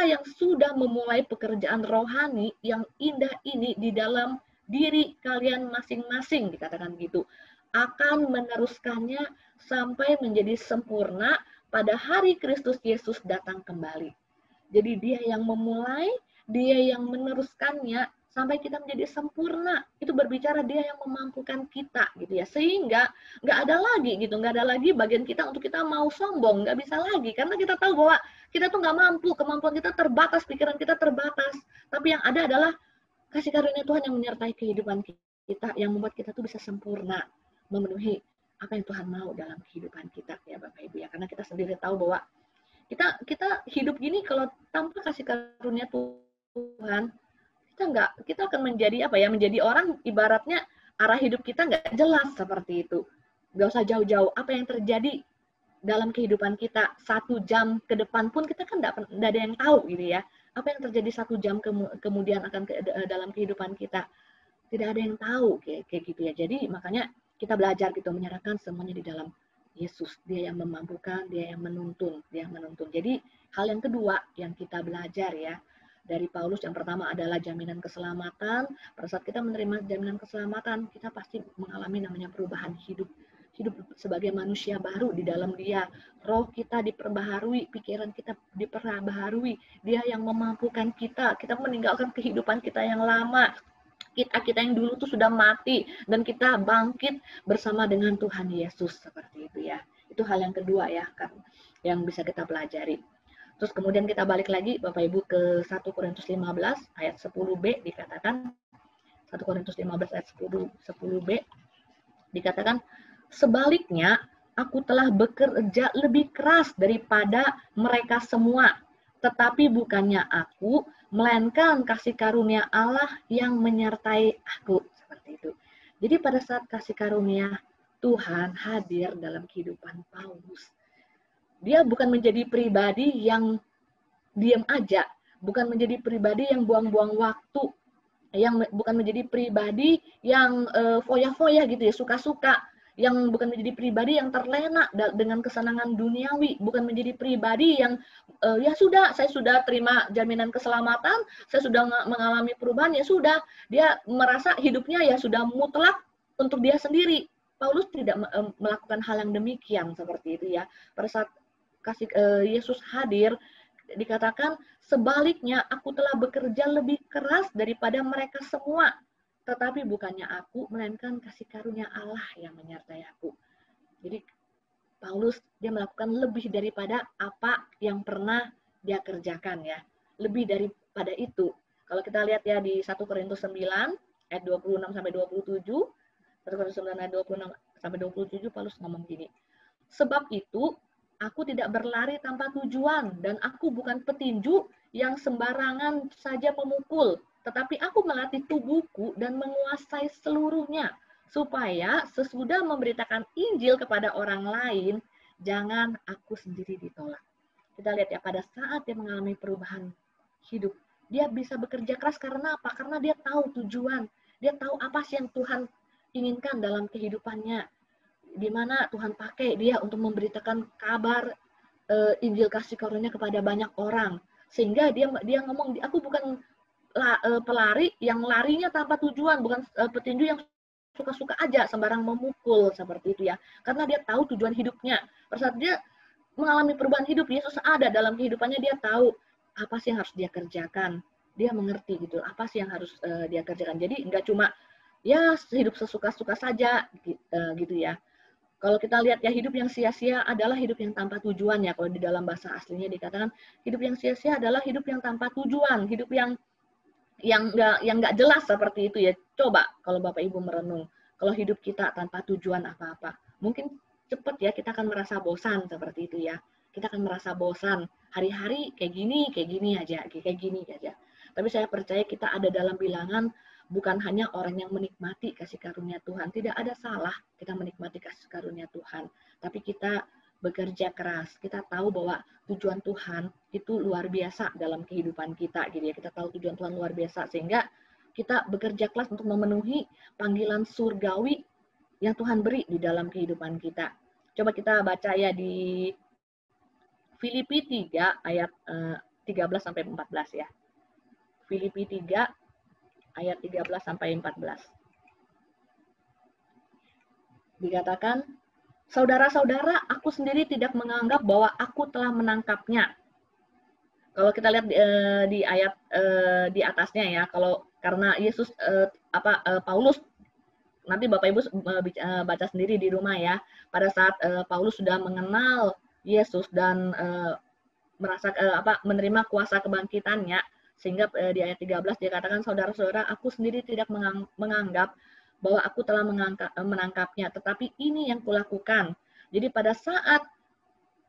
yang sudah memulai pekerjaan rohani yang indah ini di dalam diri kalian masing-masing, dikatakan gitu, akan meneruskannya sampai menjadi sempurna pada hari Kristus Yesus datang kembali. Jadi dia yang memulai, dia yang meneruskannya sampai kita menjadi sempurna. Itu berbicara dia yang memampukan kita gitu ya. Sehingga nggak ada lagi bagian kita untuk kita mau sombong, nggak bisa lagi. Karena kita tahu bahwa kita tuh nggak mampu, kemampuan kita terbatas, pikiran kita terbatas. Tapi yang ada adalah Kasih karunia Tuhan yang menyertai kehidupan kita, yang membuat kita tuh bisa sempurna, memenuhi apa yang Tuhan mau dalam kehidupan kita ya Bapak Ibu ya. Karena kita sendiri tahu bahwa kita hidup gini kalau tanpa kasih karunia Tuhan, kita akan menjadi apa ya, menjadi orang ibaratnya arah hidup kita nggak jelas seperti itu. Nggak usah jauh-jauh apa yang terjadi dalam kehidupan kita 1 jam ke depan pun kita kan nggak ada yang tahu gitu ya. Apa yang terjadi 1 jam kemudian akan dalam kehidupan kita, tidak ada yang tahu kayak gitu ya. Jadi makanya kita belajar gitu menyerahkan semuanya di dalam Yesus. Dia yang memampukan, dia yang menuntun, dia yang menuntun. Jadi hal yang kedua yang kita belajar ya dari Paulus, yang pertama adalah jaminan keselamatan. Pada saat kita menerima jaminan keselamatan, kita pasti mengalami namanya perubahan hidup sebagai manusia baru di dalam Dia. Roh kita diperbaharui, pikiran kita diperbaharui. Dia yang memampukan kita meninggalkan kehidupan kita yang lama. Kita yang dulu tuh sudah mati dan kita bangkit bersama dengan Tuhan Yesus seperti itu ya. Itu hal yang kedua ya kan, yang bisa kita pelajari. Terus kemudian kita balik lagi Bapak Ibu ke 1 Korintus 15 ayat 10b, dikatakan 1 Korintus 15 ayat 10b dikatakan, sebaliknya aku telah bekerja lebih keras daripada mereka semua, tetapi bukannya aku, melainkan kasih karunia Allah yang menyertai aku. Seperti itu. Jadi pada saat kasih karunia Tuhan hadir dalam kehidupan Paulus, dia bukan menjadi pribadi yang diam aja, bukan menjadi pribadi yang buang-buang waktu, bukan menjadi pribadi yang foya-foya gitu ya, suka-suka, yang bukan menjadi pribadi yang terlena dengan kesenangan duniawi, bukan menjadi pribadi yang ya sudah, saya sudah terima jaminan keselamatan, saya sudah mengalami perubahan, ya sudah, dia merasa hidupnya ya sudah mutlak untuk dia sendiri. Paulus tidak melakukan hal yang demikian seperti itu ya. Pada saat kasih Yesus hadir, dikatakan sebaliknya aku telah bekerja lebih keras daripada mereka semua, tetapi bukannya aku, melainkan kasih karunia Allah yang menyertai aku. Jadi Paulus dia melakukan lebih daripada apa yang pernah dia kerjakan ya. Lebih daripada itu. Kalau kita lihat ya di 1 Korintus 9 ayat 26 sampai 27, 1 Korintus 9 ayat 26 sampai 27 Paulus ngomong gini. Sebab itu aku tidak berlari tanpa tujuan dan aku bukan petinju yang sembarangan saja memukul, tetapi aku melatih tubuhku dan menguasai seluruhnya, supaya sesudah memberitakan Injil kepada orang lain, jangan aku sendiri ditolak. Kita lihat ya, pada saat dia mengalami perubahan hidup, dia bisa bekerja keras karena apa? Karena dia tahu tujuan, dia tahu apa sih yang Tuhan inginkan dalam kehidupannya, di mana Tuhan pakai dia untuk memberitakan kabar Injil kasih karunia kepada banyak orang. Sehingga dia ngomong, aku bukan pelari yang larinya tanpa tujuan, bukan petinju yang suka-suka aja sembarang memukul seperti itu ya. Karena dia tahu tujuan hidupnya. Pada saat dia mengalami perubahan hidup, Yesus ada dalam kehidupannya, dia tahu apa sih yang harus dia kerjakan. Dia mengerti gitu, apa sih yang harus dia kerjakan. Jadi enggak cuma ya hidup sesuka-suka saja gitu ya. Kalau kita lihat ya, hidup yang sia-sia adalah hidup yang tanpa tujuan ya. Kalau di dalam bahasa aslinya dikatakan hidup yang sia-sia adalah hidup yang tanpa tujuan, hidup yang nggak jelas seperti itu ya. Coba kalau Bapak Ibu merenung, kalau hidup kita tanpa tujuan apa-apa, mungkin cepat ya kita akan merasa bosan seperti itu ya. Kita akan merasa bosan, hari-hari kayak gini aja, kayak gini aja. Tapi saya percaya kita ada dalam bilangan bukan hanya orang yang menikmati kasih karunia Tuhan. Tidak ada salah kita menikmati kasih karunia Tuhan, tapi kita bekerja keras. Kita tahu bahwa tujuan Tuhan itu luar biasa dalam kehidupan kita gitu ya. Kita tahu tujuan Tuhan luar biasa, sehingga kita bekerja keras untuk memenuhi panggilan surgawi yang Tuhan beri di dalam kehidupan kita. Coba kita baca ya di Filipi 3 ayat 13 sampai 14 ya. Filipi 3 ayat 13 sampai 14. Dikatakan, saudara-saudara, aku sendiri tidak menganggap bahwa aku telah menangkapnya. Kalau kita lihat di ayat di atasnya ya, karena Yesus Paulus, nanti Bapak Ibu baca sendiri di rumah ya. Pada saat Paulus sudah mengenal Yesus dan menerima kuasa kebangkitannya, Sehingga di ayat 13 dia katakan, saudara-saudara, aku sendiri tidak menganggap bahwa aku telah menangkapnya, tetapi ini yang kulakukan. Jadi pada saat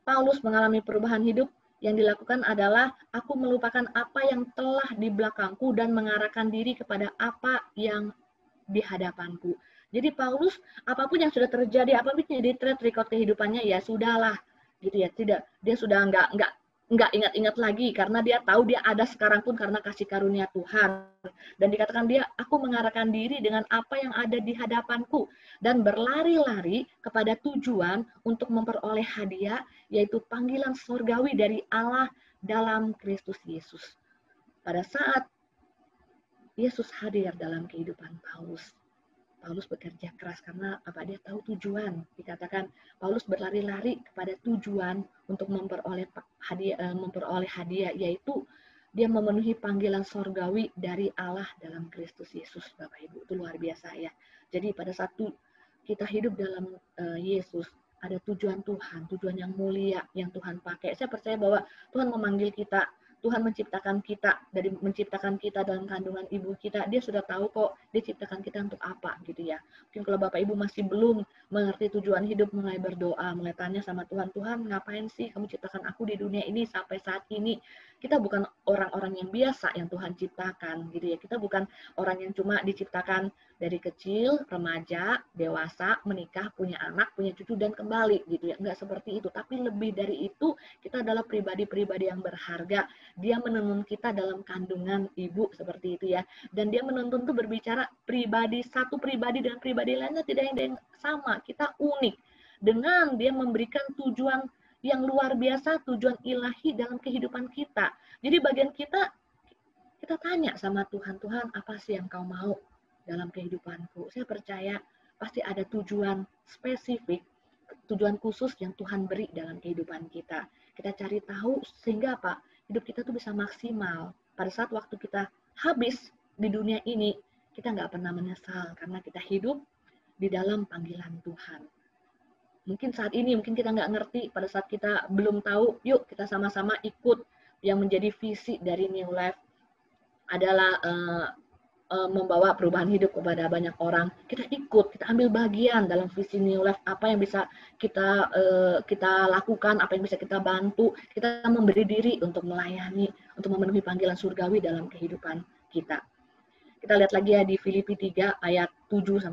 Paulus mengalami perubahan hidup, yang dilakukan adalah aku melupakan apa yang telah di belakangku dan mengarahkan diri kepada apa yang di hadapanku. Jadi Paulus, apapun yang sudah terjadi, apapun yang jadi track record kehidupannya, ya sudahlah, gitu ya. Tidak, dia sudah nggak ingat-ingat lagi karena dia tahu dia ada sekarang pun karena kasih karunia Tuhan. Dan dikatakan dia, aku mengarahkan diri dengan apa yang ada di hadapanku dan berlari-lari kepada tujuan untuk memperoleh hadiah, yaitu panggilan surgawi dari Allah dalam Kristus Yesus. Pada saat Yesus hadir dalam kehidupan Paulus, Paulus bekerja keras karena apa? Dia tahu tujuan. Dikatakan Paulus berlari-lari kepada tujuan untuk memperoleh hadiah, yaitu dia memenuhi panggilan sorgawi dari Allah dalam Kristus Yesus. Bapak Ibu, itu luar biasa ya. Jadi pada saat kita hidup dalam Yesus, ada tujuan Tuhan, tujuan yang mulia yang Tuhan pakai. Saya percaya bahwa Tuhan memanggil kita, Tuhan menciptakan kita dalam kandungan ibu kita, dia sudah tahu kok dia ciptakan kita untuk apa gitu ya. Mungkin kalau Bapak Ibu masih belum mengerti tujuan hidup, mulai berdoa, mulai tanya sama Tuhan, Tuhan ngapain sih kamu ciptakan aku di dunia ini sampai saat ini? Kita bukan orang-orang yang biasa yang Tuhan ciptakan gitu ya. Kita bukan orang yang cuma diciptakan dari kecil, remaja, dewasa, menikah, punya anak, punya cucu dan kembali gitu ya. Enggak seperti itu, tapi lebih dari itu kita adalah pribadi-pribadi yang berharga. Dia menuntun kita dalam kandungan ibu seperti itu ya. Dan dia menuntun tuh berbicara pribadi, satu pribadi dengan pribadi lainnya tidak ada yang sama. Kita unik. Dengan dia memberikan tujuan yang luar biasa, tujuan ilahi dalam kehidupan kita. Jadi bagian kita tanya sama Tuhan, Tuhan apa sih yang kau mau dalam kehidupanku? Saya percaya pasti ada tujuan spesifik, tujuan khusus yang Tuhan beri dalam kehidupan kita. Kita cari tahu sehingga apa? Hidup kita tuh bisa maksimal. Pada saat waktu kita habis di dunia ini, kita nggak pernah menyesal karena kita hidup di dalam panggilan Tuhan. Mungkin saat ini, mungkin kita nggak ngerti, pada saat kita belum tahu, yuk kita sama-sama ikut yang menjadi visi dari New Life adalah membawa perubahan hidup kepada banyak orang. Kita ikut, kita ambil bagian dalam visi New Life, apa yang bisa kita lakukan, apa yang bisa kita bantu, kita memberi diri untuk melayani, untuk memenuhi panggilan surgawi dalam kehidupan kita. Kita lihat lagi ya di Filipi 3 ayat 7-8,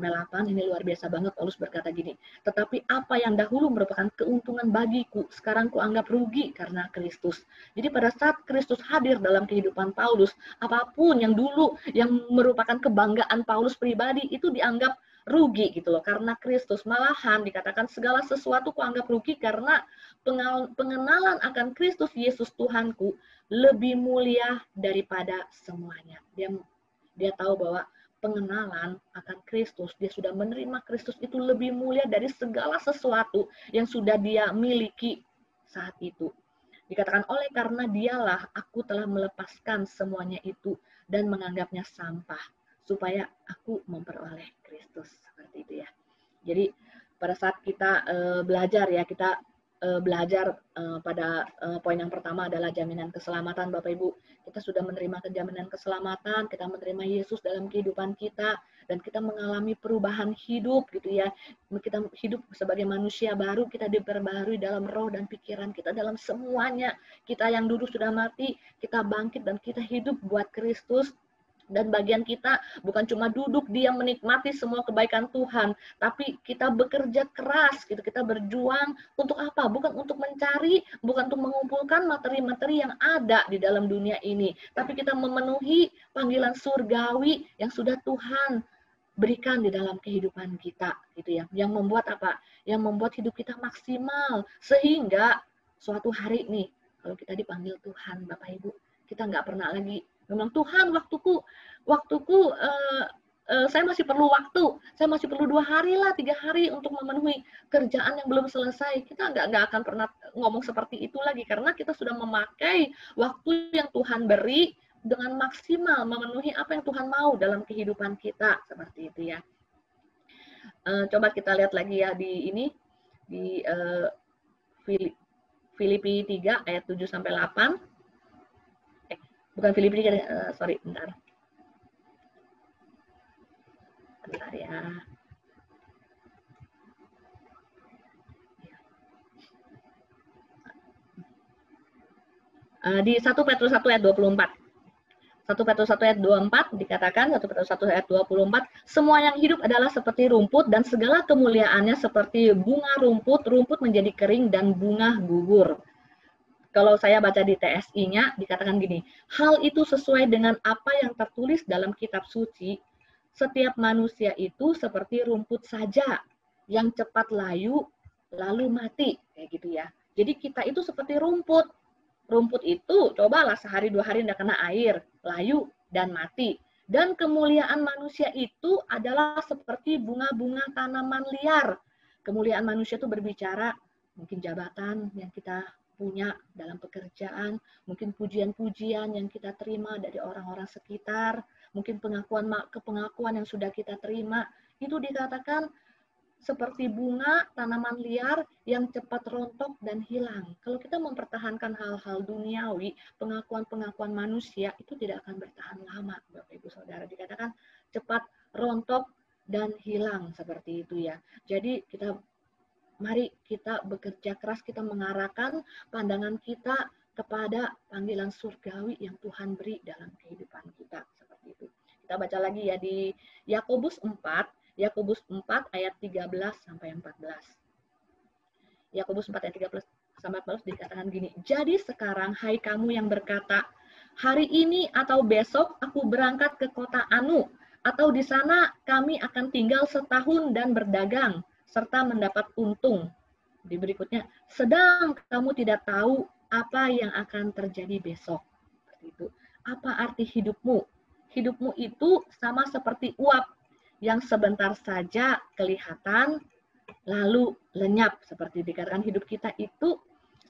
ini luar biasa banget. Paulus berkata gini, tetapi apa yang dahulu merupakan keuntungan bagiku, sekarang kuanggap rugi karena Kristus. Jadi pada saat Kristus hadir dalam kehidupan Paulus, apapun yang dulu yang merupakan kebanggaan Paulus pribadi itu dianggap rugi gitu loh, karena Kristus. Malahan dikatakan segala sesuatu kuanggap rugi karena pengenalan akan Kristus Yesus Tuhanku lebih mulia daripada semuanya. Dia tahu bahwa pengenalan akan Kristus, dia sudah menerima Kristus itu lebih mulia dari segala sesuatu yang sudah dia miliki saat itu. Dikatakan oleh karena dialah aku telah melepaskan semuanya itu dan menganggapnya sampah supaya aku memperoleh Kristus. Seperti itu ya. Jadi pada saat kita belajar ya, kita belajar pada poin yang pertama adalah jaminan keselamatan. Bapak Ibu, kita sudah menerima jaminan keselamatan, kita menerima Yesus dalam kehidupan kita, dan kita mengalami perubahan hidup gitu ya. Kita hidup sebagai manusia baru, kita diperbaharui dalam roh dan pikiran kita, dalam semuanya. Kita yang dulu sudah mati, kita bangkit dan kita hidup buat Kristus. Dan bagian kita bukan cuma duduk diam menikmati semua kebaikan Tuhan, tapi kita bekerja keras gitu, kita berjuang untuk apa? Bukan untuk mencari, bukan untuk mengumpulkan materi-materi yang ada di dalam dunia ini, tapi kita memenuhi panggilan surgawi yang sudah Tuhan berikan di dalam kehidupan kita gitu ya. Yang membuat apa? Yang membuat hidup kita maksimal sehingga suatu hari nih kalau kita dipanggil Tuhan, Bapak Ibu, kita nggak pernah lagi memang Tuhan waktuku saya masih perlu waktu, saya masih perlu 2 hari lah, 3 hari untuk memenuhi kerjaan yang belum selesai. Kita nggak akan pernah ngomong seperti itu lagi karena kita sudah memakai waktu yang Tuhan beri dengan maksimal, memenuhi apa yang Tuhan mau dalam kehidupan kita seperti itu ya. Coba kita lihat lagi ya di ini di Filipi 3 ayat 7-8. Bukan Filipi, sorry, bentar. Bentar ya. Di 1 Petrus 1 ayat 24. 1 Petrus 1 ayat 24 dikatakan, 1 Petrus 1 ayat 24, semua yang hidup adalah seperti rumput dan segala kemuliaannya seperti bunga rumput, rumput menjadi kering dan bunga gugur. Kalau saya baca di TSI-nya dikatakan gini, hal itu sesuai dengan apa yang tertulis dalam kitab suci, setiap manusia itu seperti rumput saja yang cepat layu lalu mati, kayak gitu ya. Jadi kita itu seperti rumput. Rumput itu cobalah sehari 2 hari tidak kena air, layu dan mati. Dan kemuliaan manusia itu adalah seperti bunga-bunga tanaman liar. Kemuliaan manusia itu berbicara mungkin jabatan yang kita punya dalam pekerjaan, mungkin pujian-pujian yang kita terima dari orang-orang sekitar, mungkin pengakuan yang sudah kita terima, itu dikatakan seperti bunga tanaman liar yang cepat rontok dan hilang. Kalau kita mempertahankan hal-hal duniawi, pengakuan-pengakuan manusia itu tidak akan bertahan lama, Bapak Ibu Saudara. Dikatakan cepat rontok dan hilang seperti itu ya. Jadi mari kita bekerja keras, kita mengarahkan pandangan kita kepada panggilan surgawi yang Tuhan beri dalam kehidupan kita seperti itu. Kita baca lagi ya di Yakobus 4 ayat 13 sampai 14. Yakobus 4 ayat 13 sampai 14 dikatakan gini, jadi sekarang hai kamu yang berkata, hari ini atau besok aku berangkat ke kota Anu, atau di sana kami akan tinggal setahun dan berdagang, serta mendapat untung. Di berikutnya, sedang kamu tidak tahu apa yang akan terjadi besok. Seperti itu. Apa arti hidupmu? Hidupmu itu sama seperti uap yang sebentar saja kelihatan, lalu lenyap. Seperti dikatakan hidup kita itu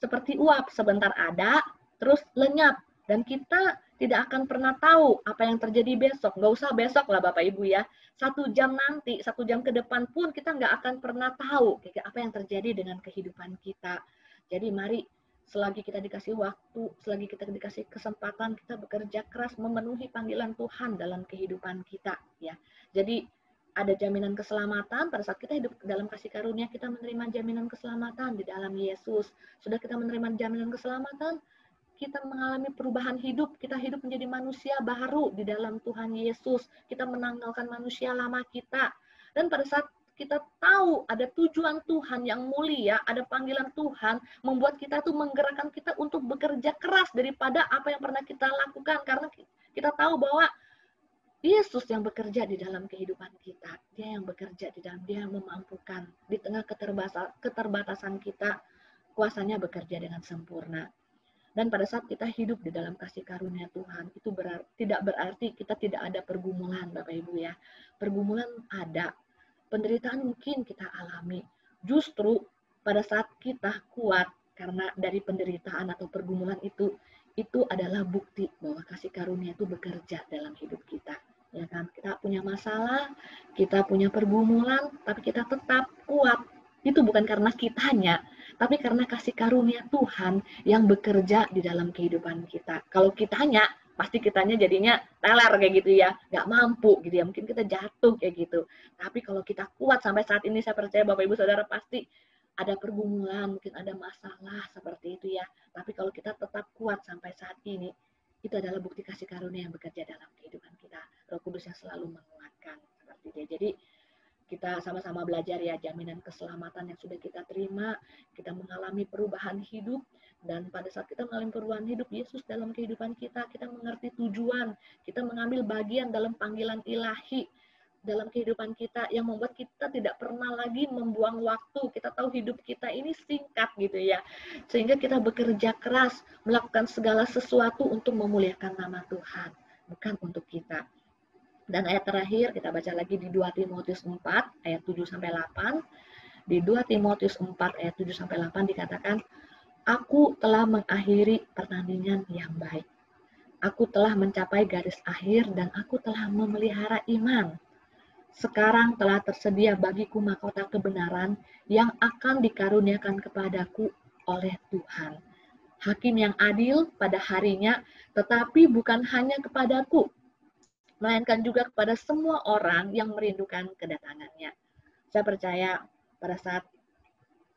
seperti uap, sebentar ada, terus lenyap. Dan kita tidak akan pernah tahu apa yang terjadi besok. Nggak usah besok lah Bapak Ibu ya. 1 jam nanti, 1 jam ke depan pun kita nggak akan pernah tahu apa yang terjadi dengan kehidupan kita. Jadi mari selagi kita dikasih waktu, selagi kita dikasih kesempatan, kita bekerja keras memenuhi panggilan Tuhan dalam kehidupan kita. Ya. Jadi ada jaminan keselamatan pada saat kita hidup dalam kasih karunia, kita menerima jaminan keselamatan di dalam Yesus. Sudah kita menerima jaminan keselamatan, kita mengalami perubahan hidup, kita hidup menjadi manusia baru di dalam Tuhan Yesus. Kita menanggalkan manusia lama kita. Dan pada saat kita tahu ada tujuan Tuhan yang mulia, ada panggilan Tuhan, membuat kita tuh menggerakkan kita untuk bekerja keras daripada apa yang pernah kita lakukan. Karena kita tahu bahwa Yesus yang bekerja di dalam kehidupan kita. Dia yang bekerja di dalam, dia yang memampukan. Di tengah keterbatasan kita, kuasanya bekerja dengan sempurna. Dan pada saat kita hidup di dalam kasih karunia Tuhan, itu tidak berarti kita tidak ada pergumulan, Bapak Ibu ya. Pergumulan ada. Penderitaan mungkin kita alami. Justru pada saat kita kuat, karena dari penderitaan atau pergumulan itu adalah bukti bahwa kasih karunia itu bekerja dalam hidup kita. Ya kan, kita punya masalah, kita punya pergumulan, tapi kita tetap kuat. Itu bukan karena kitanya, tapi karena kasih karunia Tuhan yang bekerja di dalam kehidupan kita. Kalau kitanya, pasti kitanya jadinya teler kayak gitu ya, nggak mampu gitu ya, mungkin kita jatuh kayak gitu. Tapi kalau kita kuat sampai saat ini, saya percaya Bapak Ibu Saudara pasti ada pergumulan, mungkin ada masalah seperti itu ya. Tapi kalau kita tetap kuat sampai saat ini, itu adalah bukti kasih karunia yang bekerja dalam kehidupan kita. Roh Kudus yang selalu menguatkan seperti itu. Jadi kita sama-sama belajar ya, jaminan keselamatan yang sudah kita terima, kita mengalami perubahan hidup, dan pada saat kita mengalami perubahan hidup Yesus dalam kehidupan kita mengerti tujuan, kita mengambil bagian dalam panggilan ilahi dalam kehidupan kita yang membuat kita tidak pernah lagi membuang waktu. Kita tahu hidup kita ini singkat gitu ya. Sehingga kita bekerja keras melakukan segala sesuatu untuk memuliakan nama Tuhan, bukan untuk kita. Dan ayat terakhir kita baca lagi di 2 Timotius 4 ayat 7 sampai 8. Di 2 Timotius 4 ayat 7 sampai 8 dikatakan, aku telah mengakhiri pertandingan yang baik. Aku telah mencapai garis akhir dan aku telah memelihara iman. Sekarang telah tersedia bagiku mahkota kebenaran yang akan dikaruniakan kepadaku oleh Tuhan. hakim yang adil pada harinya, tetapi bukan hanya kepadaku, melainkan juga kepada semua orang yang merindukan kedatangannya. Saya percaya pada saat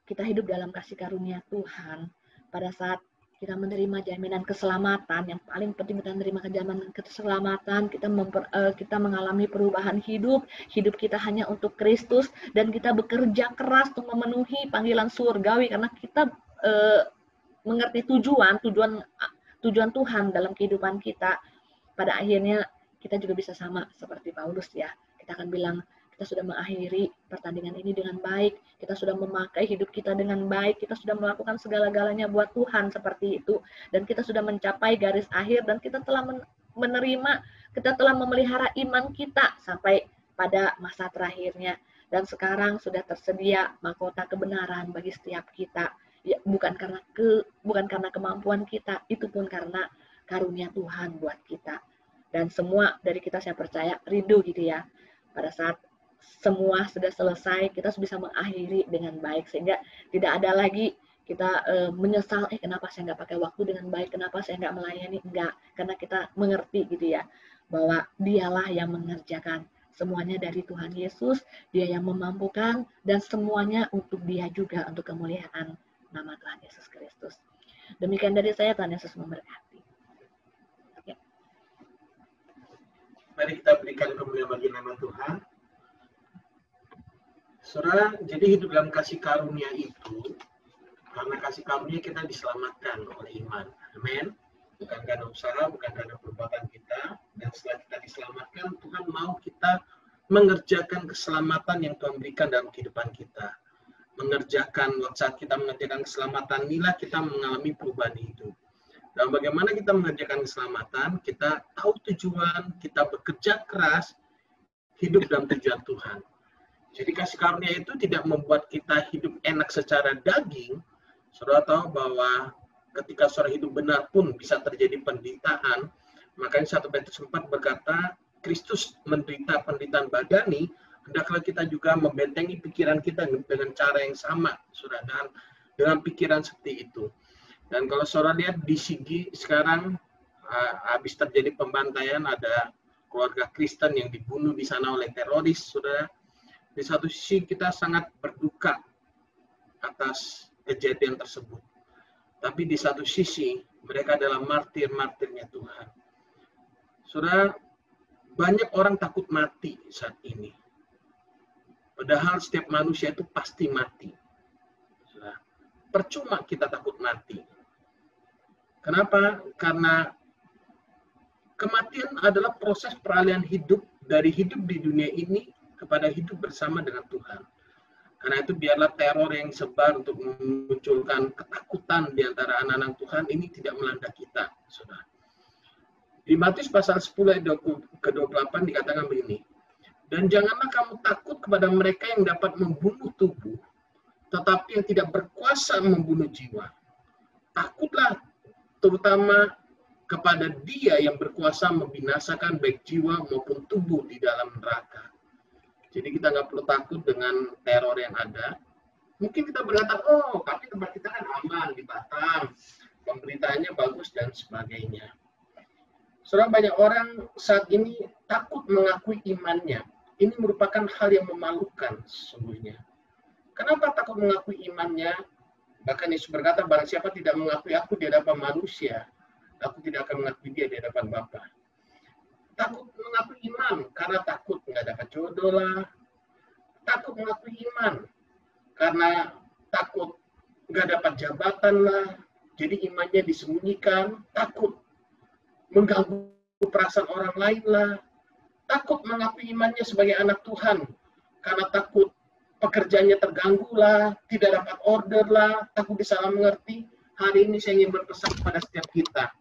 kita hidup dalam kasih karunia Tuhan, pada saat kita menerima jaminan keselamatan, yang paling penting kita menerima jaminan keselamatan, kita mengalami perubahan hidup kita hanya untuk Kristus, dan kita bekerja keras untuk memenuhi panggilan surgawi, karena kita mengerti tujuan Tuhan dalam kehidupan kita. Pada akhirnya kita juga bisa sama seperti Paulus ya. Kita akan bilang, kita sudah mengakhiri pertandingan ini dengan baik, kita sudah memakai hidup kita dengan baik, kita sudah melakukan segala-galanya buat Tuhan seperti itu, dan kita sudah mencapai garis akhir, dan kita telah kita telah memelihara iman kita sampai pada masa terakhirnya, dan sekarang sudah tersedia mahkota kebenaran bagi setiap kita. Ya, bukan karena kemampuan kita, itu pun karena karunia Tuhan buat kita. Dan semua dari kita, saya percaya, rindu gitu ya, pada saat semua sudah selesai, kita bisa mengakhiri dengan baik, sehingga tidak ada lagi kita menyesal, kenapa saya nggak pakai waktu dengan baik, kenapa saya nggak melayani, enggak, karena kita mengerti gitu ya, bahwa dialah yang mengerjakan semuanya dari Tuhan Yesus, dia yang memampukan, dan semuanya untuk dia juga, untuk kemuliaan nama Tuhan Yesus Kristus. Demikian dari saya, Tuhan Yesus memberkati. Ya. Mari kita berikan kemuliaan bagi nama Tuhan. Saudara, jadi hidup dalam kasih karunia itu, karena kasih karunia kita diselamatkan oleh iman. Amin. Bukan karena usaha, bukan karena perbuatan kita. Dan setelah kita diselamatkan, Tuhan mau kita mengerjakan keselamatan yang Tuhan berikan dalam kehidupan kita. Saat kita mengerjakan keselamatan, inilah kita mengalami perubahan hidup. Dan bagaimana kita mengerjakan keselamatan, kita tahu tujuan, kita bekerja keras, hidup dalam tujuan Tuhan. Jadi kasih karunia itu tidak membuat kita hidup enak secara daging. Saudara tahu bahwa ketika saudara hidup benar pun bisa terjadi penderitaan. Makanya 1 Petrus 4 berkata, Kristus menderita penderitaan badani, hendaklah kita juga membentengi pikiran kita dengan cara yang sama, saudara, dengan pikiran seperti itu. Dan kalau saudara lihat di Sigi sekarang, habis terjadi pembantaian, ada keluarga Kristen yang dibunuh di sana oleh teroris, saudara. Di satu sisi kita sangat berduka atas kejadian tersebut. Tapi di satu sisi mereka adalah martir-martirnya Tuhan. Saudara, banyak orang takut mati saat ini. Padahal setiap manusia itu pasti mati. Saudara, percuma kita takut mati. Kenapa? Karena kematian adalah proses peralihan hidup dari hidup di dunia ini kepada hidup bersama dengan Tuhan. Karena itu biarlah teror yang sebar untuk memunculkan ketakutan di antara anak-anak Tuhan ini tidak melanda kita, saudara. Di Matius pasal 10 ayat ke-28 dikatakan begini, dan janganlah kamu takut kepada mereka yang dapat membunuh tubuh, tetapi yang tidak berkuasa membunuh jiwa. Takutlah terutama kepada Dia yang berkuasa membinasakan baik jiwa maupun tubuh di dalam neraka. Jadi kita nggak perlu takut dengan teror yang ada. Mungkin kita berkata, oh tapi tempat kita kan aman di Batam, pemberitaannya bagus dan sebagainya. Saudara, banyak orang saat ini takut mengakui imannya. Ini merupakan hal yang memalukan sesungguhnya. Kenapa takut mengakui imannya? Bahkan Yesus berkata, barang siapa tidak mengakui aku di hadapan manusia, aku tidak akan mengakui dia di hadapan Bapa. Takut mengakui iman karena takut nggak dapat jodoh lah. Takut mengakui iman karena takut nggak dapat jabatan lah. Jadi imannya disembunyikan. Takut mengganggu perasaan orang lain lah. Takut mengakui imannya sebagai anak Tuhan karena takut pekerjaannya terganggu lah, tidak dapat order lah, takut disalah mengerti. Hari ini saya ingin berpesan kepada setiap kita.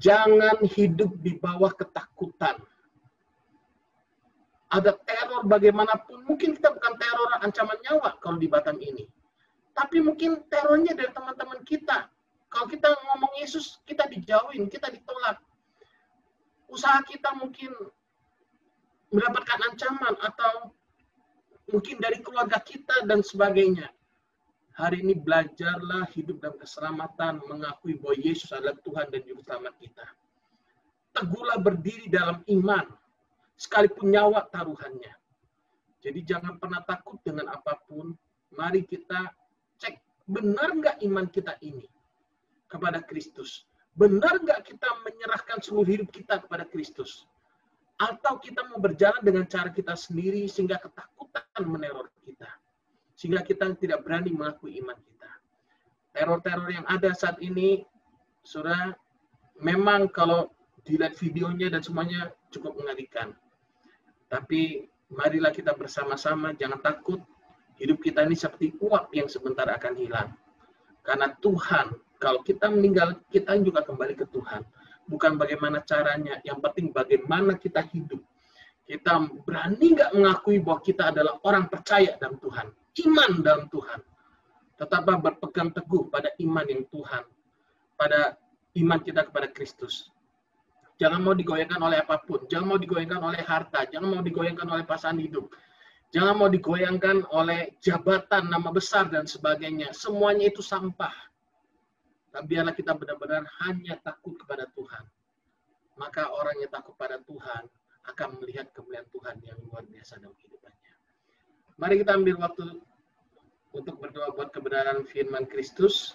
Jangan hidup di bawah ketakutan. Ada teror bagaimanapun, mungkin kita bukan teror ancaman nyawa kalau di Batam ini. Tapi mungkin terornya dari teman-teman kita. Kalau kita ngomong Yesus, kita dijauhin, kita ditolak. Usaha kita mungkin mendapatkan ancaman atau mungkin dari keluarga kita dan sebagainya. Hari ini belajarlah hidup dalam keselamatan, mengakui bahwa Yesus adalah Tuhan dan Juru Selamat kita. Teguhlah berdiri dalam iman, sekalipun nyawa taruhannya. Jadi jangan pernah takut dengan apapun. Mari kita cek, benar nggak iman kita ini kepada Kristus? Benar nggak kita menyerahkan seluruh hidup kita kepada Kristus? Atau kita mau berjalan dengan cara kita sendiri sehingga ketakutan meneror kita? Sehingga kita tidak berani mengakui iman kita. Teror-teror yang ada saat ini, saudara, memang kalau dilihat videonya dan semuanya cukup mengerikan. Tapi marilah kita bersama-sama, jangan takut. Hidup kita ini seperti uap yang sebentar akan hilang. Karena Tuhan, kalau kita meninggal, kita juga kembali ke Tuhan. Bukan bagaimana caranya, yang penting bagaimana kita hidup. Kita berani nggak mengakui bahwa kita adalah orang percaya dalam Tuhan. Iman dalam Tuhan. Tetaplah berpegang teguh pada iman yang Tuhan. Pada iman kita kepada Kristus. Jangan mau digoyangkan oleh apapun. Jangan mau digoyangkan oleh harta. Jangan mau digoyangkan oleh pasangan hidup. Jangan mau digoyangkan oleh jabatan, nama besar, dan sebagainya. Semuanya itu sampah. Dan biarlah kita benar-benar hanya takut kepada Tuhan. Maka orang yang takut pada Tuhan akan melihat kemuliaan Tuhan yang luar biasa dalam kehidupannya. Mari kita ambil waktu untuk berdoa buat kebenaran firman Kristus.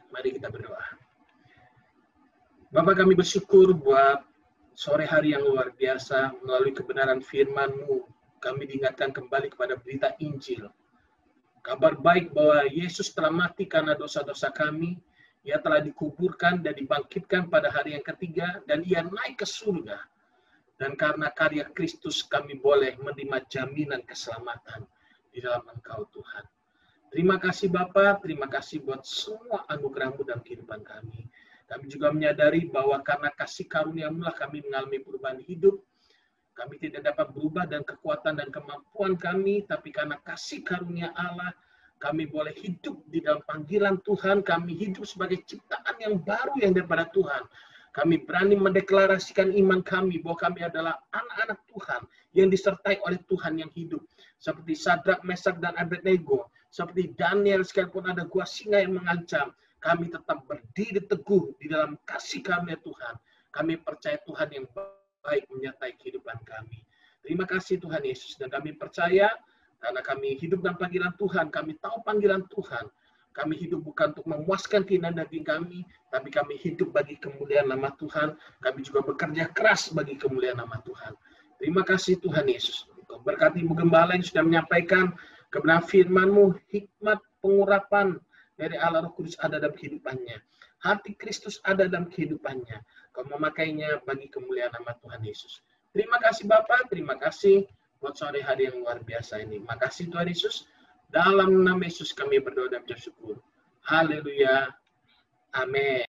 Mari kita berdoa. Bapa, kami bersyukur buat sore hari yang luar biasa. Melalui kebenaran firman-Mu, kami diingatkan kembali kepada berita Injil. Kabar baik bahwa Yesus telah mati karena dosa-dosa kami. Ia telah dikuburkan dan dibangkitkan pada hari yang ketiga. Dan Ia naik ke surga. Dan karena karya Kristus kami boleh menerima jaminan keselamatan di dalam Engkau Tuhan. Terima kasih Bapa, terima kasih buat semua anugerah-Mu dalam kehidupan kami. Kami juga menyadari bahwa karena kasih karunia-Mu lah kami mengalami perubahan hidup. Kami tidak dapat berubah dan kekuatan dan kemampuan kami, tapi karena kasih karunia Allah, kami boleh hidup di dalam panggilan Tuhan. Kami hidup sebagai ciptaan yang baru yang daripada Tuhan. Kami berani mendeklarasikan iman kami bahwa kami adalah anak-anak Tuhan yang disertai oleh Tuhan yang hidup. Seperti Sadrak, Mesak, dan Abednego. Seperti Daniel, sekalipun ada gua singa yang mengancam, kami tetap berdiri teguh di dalam kasih kami ya Tuhan. Kami percaya Tuhan yang baik menyertai kehidupan kami. Terima kasih Tuhan Yesus. Dan kami percaya karena kami hidup dalam panggilan Tuhan. Kami tahu panggilan Tuhan. Kami hidup bukan untuk memuaskan keinginan daging kami, tapi kami hidup bagi kemuliaan nama Tuhan. Kami juga bekerja keras bagi kemuliaan nama Tuhan. Terima kasih Tuhan Yesus. Berkati Ibu Gembala yang sudah menyampaikan kebenaran firman-Mu, hikmat pengurapan dari Allah Roh Kudus ada dalam kehidupannya. Hati Kristus ada dalam kehidupannya. Kau memakainya bagi kemuliaan nama Tuhan Yesus. Terima kasih Bapa, terima kasih buat sore hari yang luar biasa ini. Makasih Tuhan Yesus. Dalam nama Yesus kami berdoa dan bersyukur. Haleluya. Amin.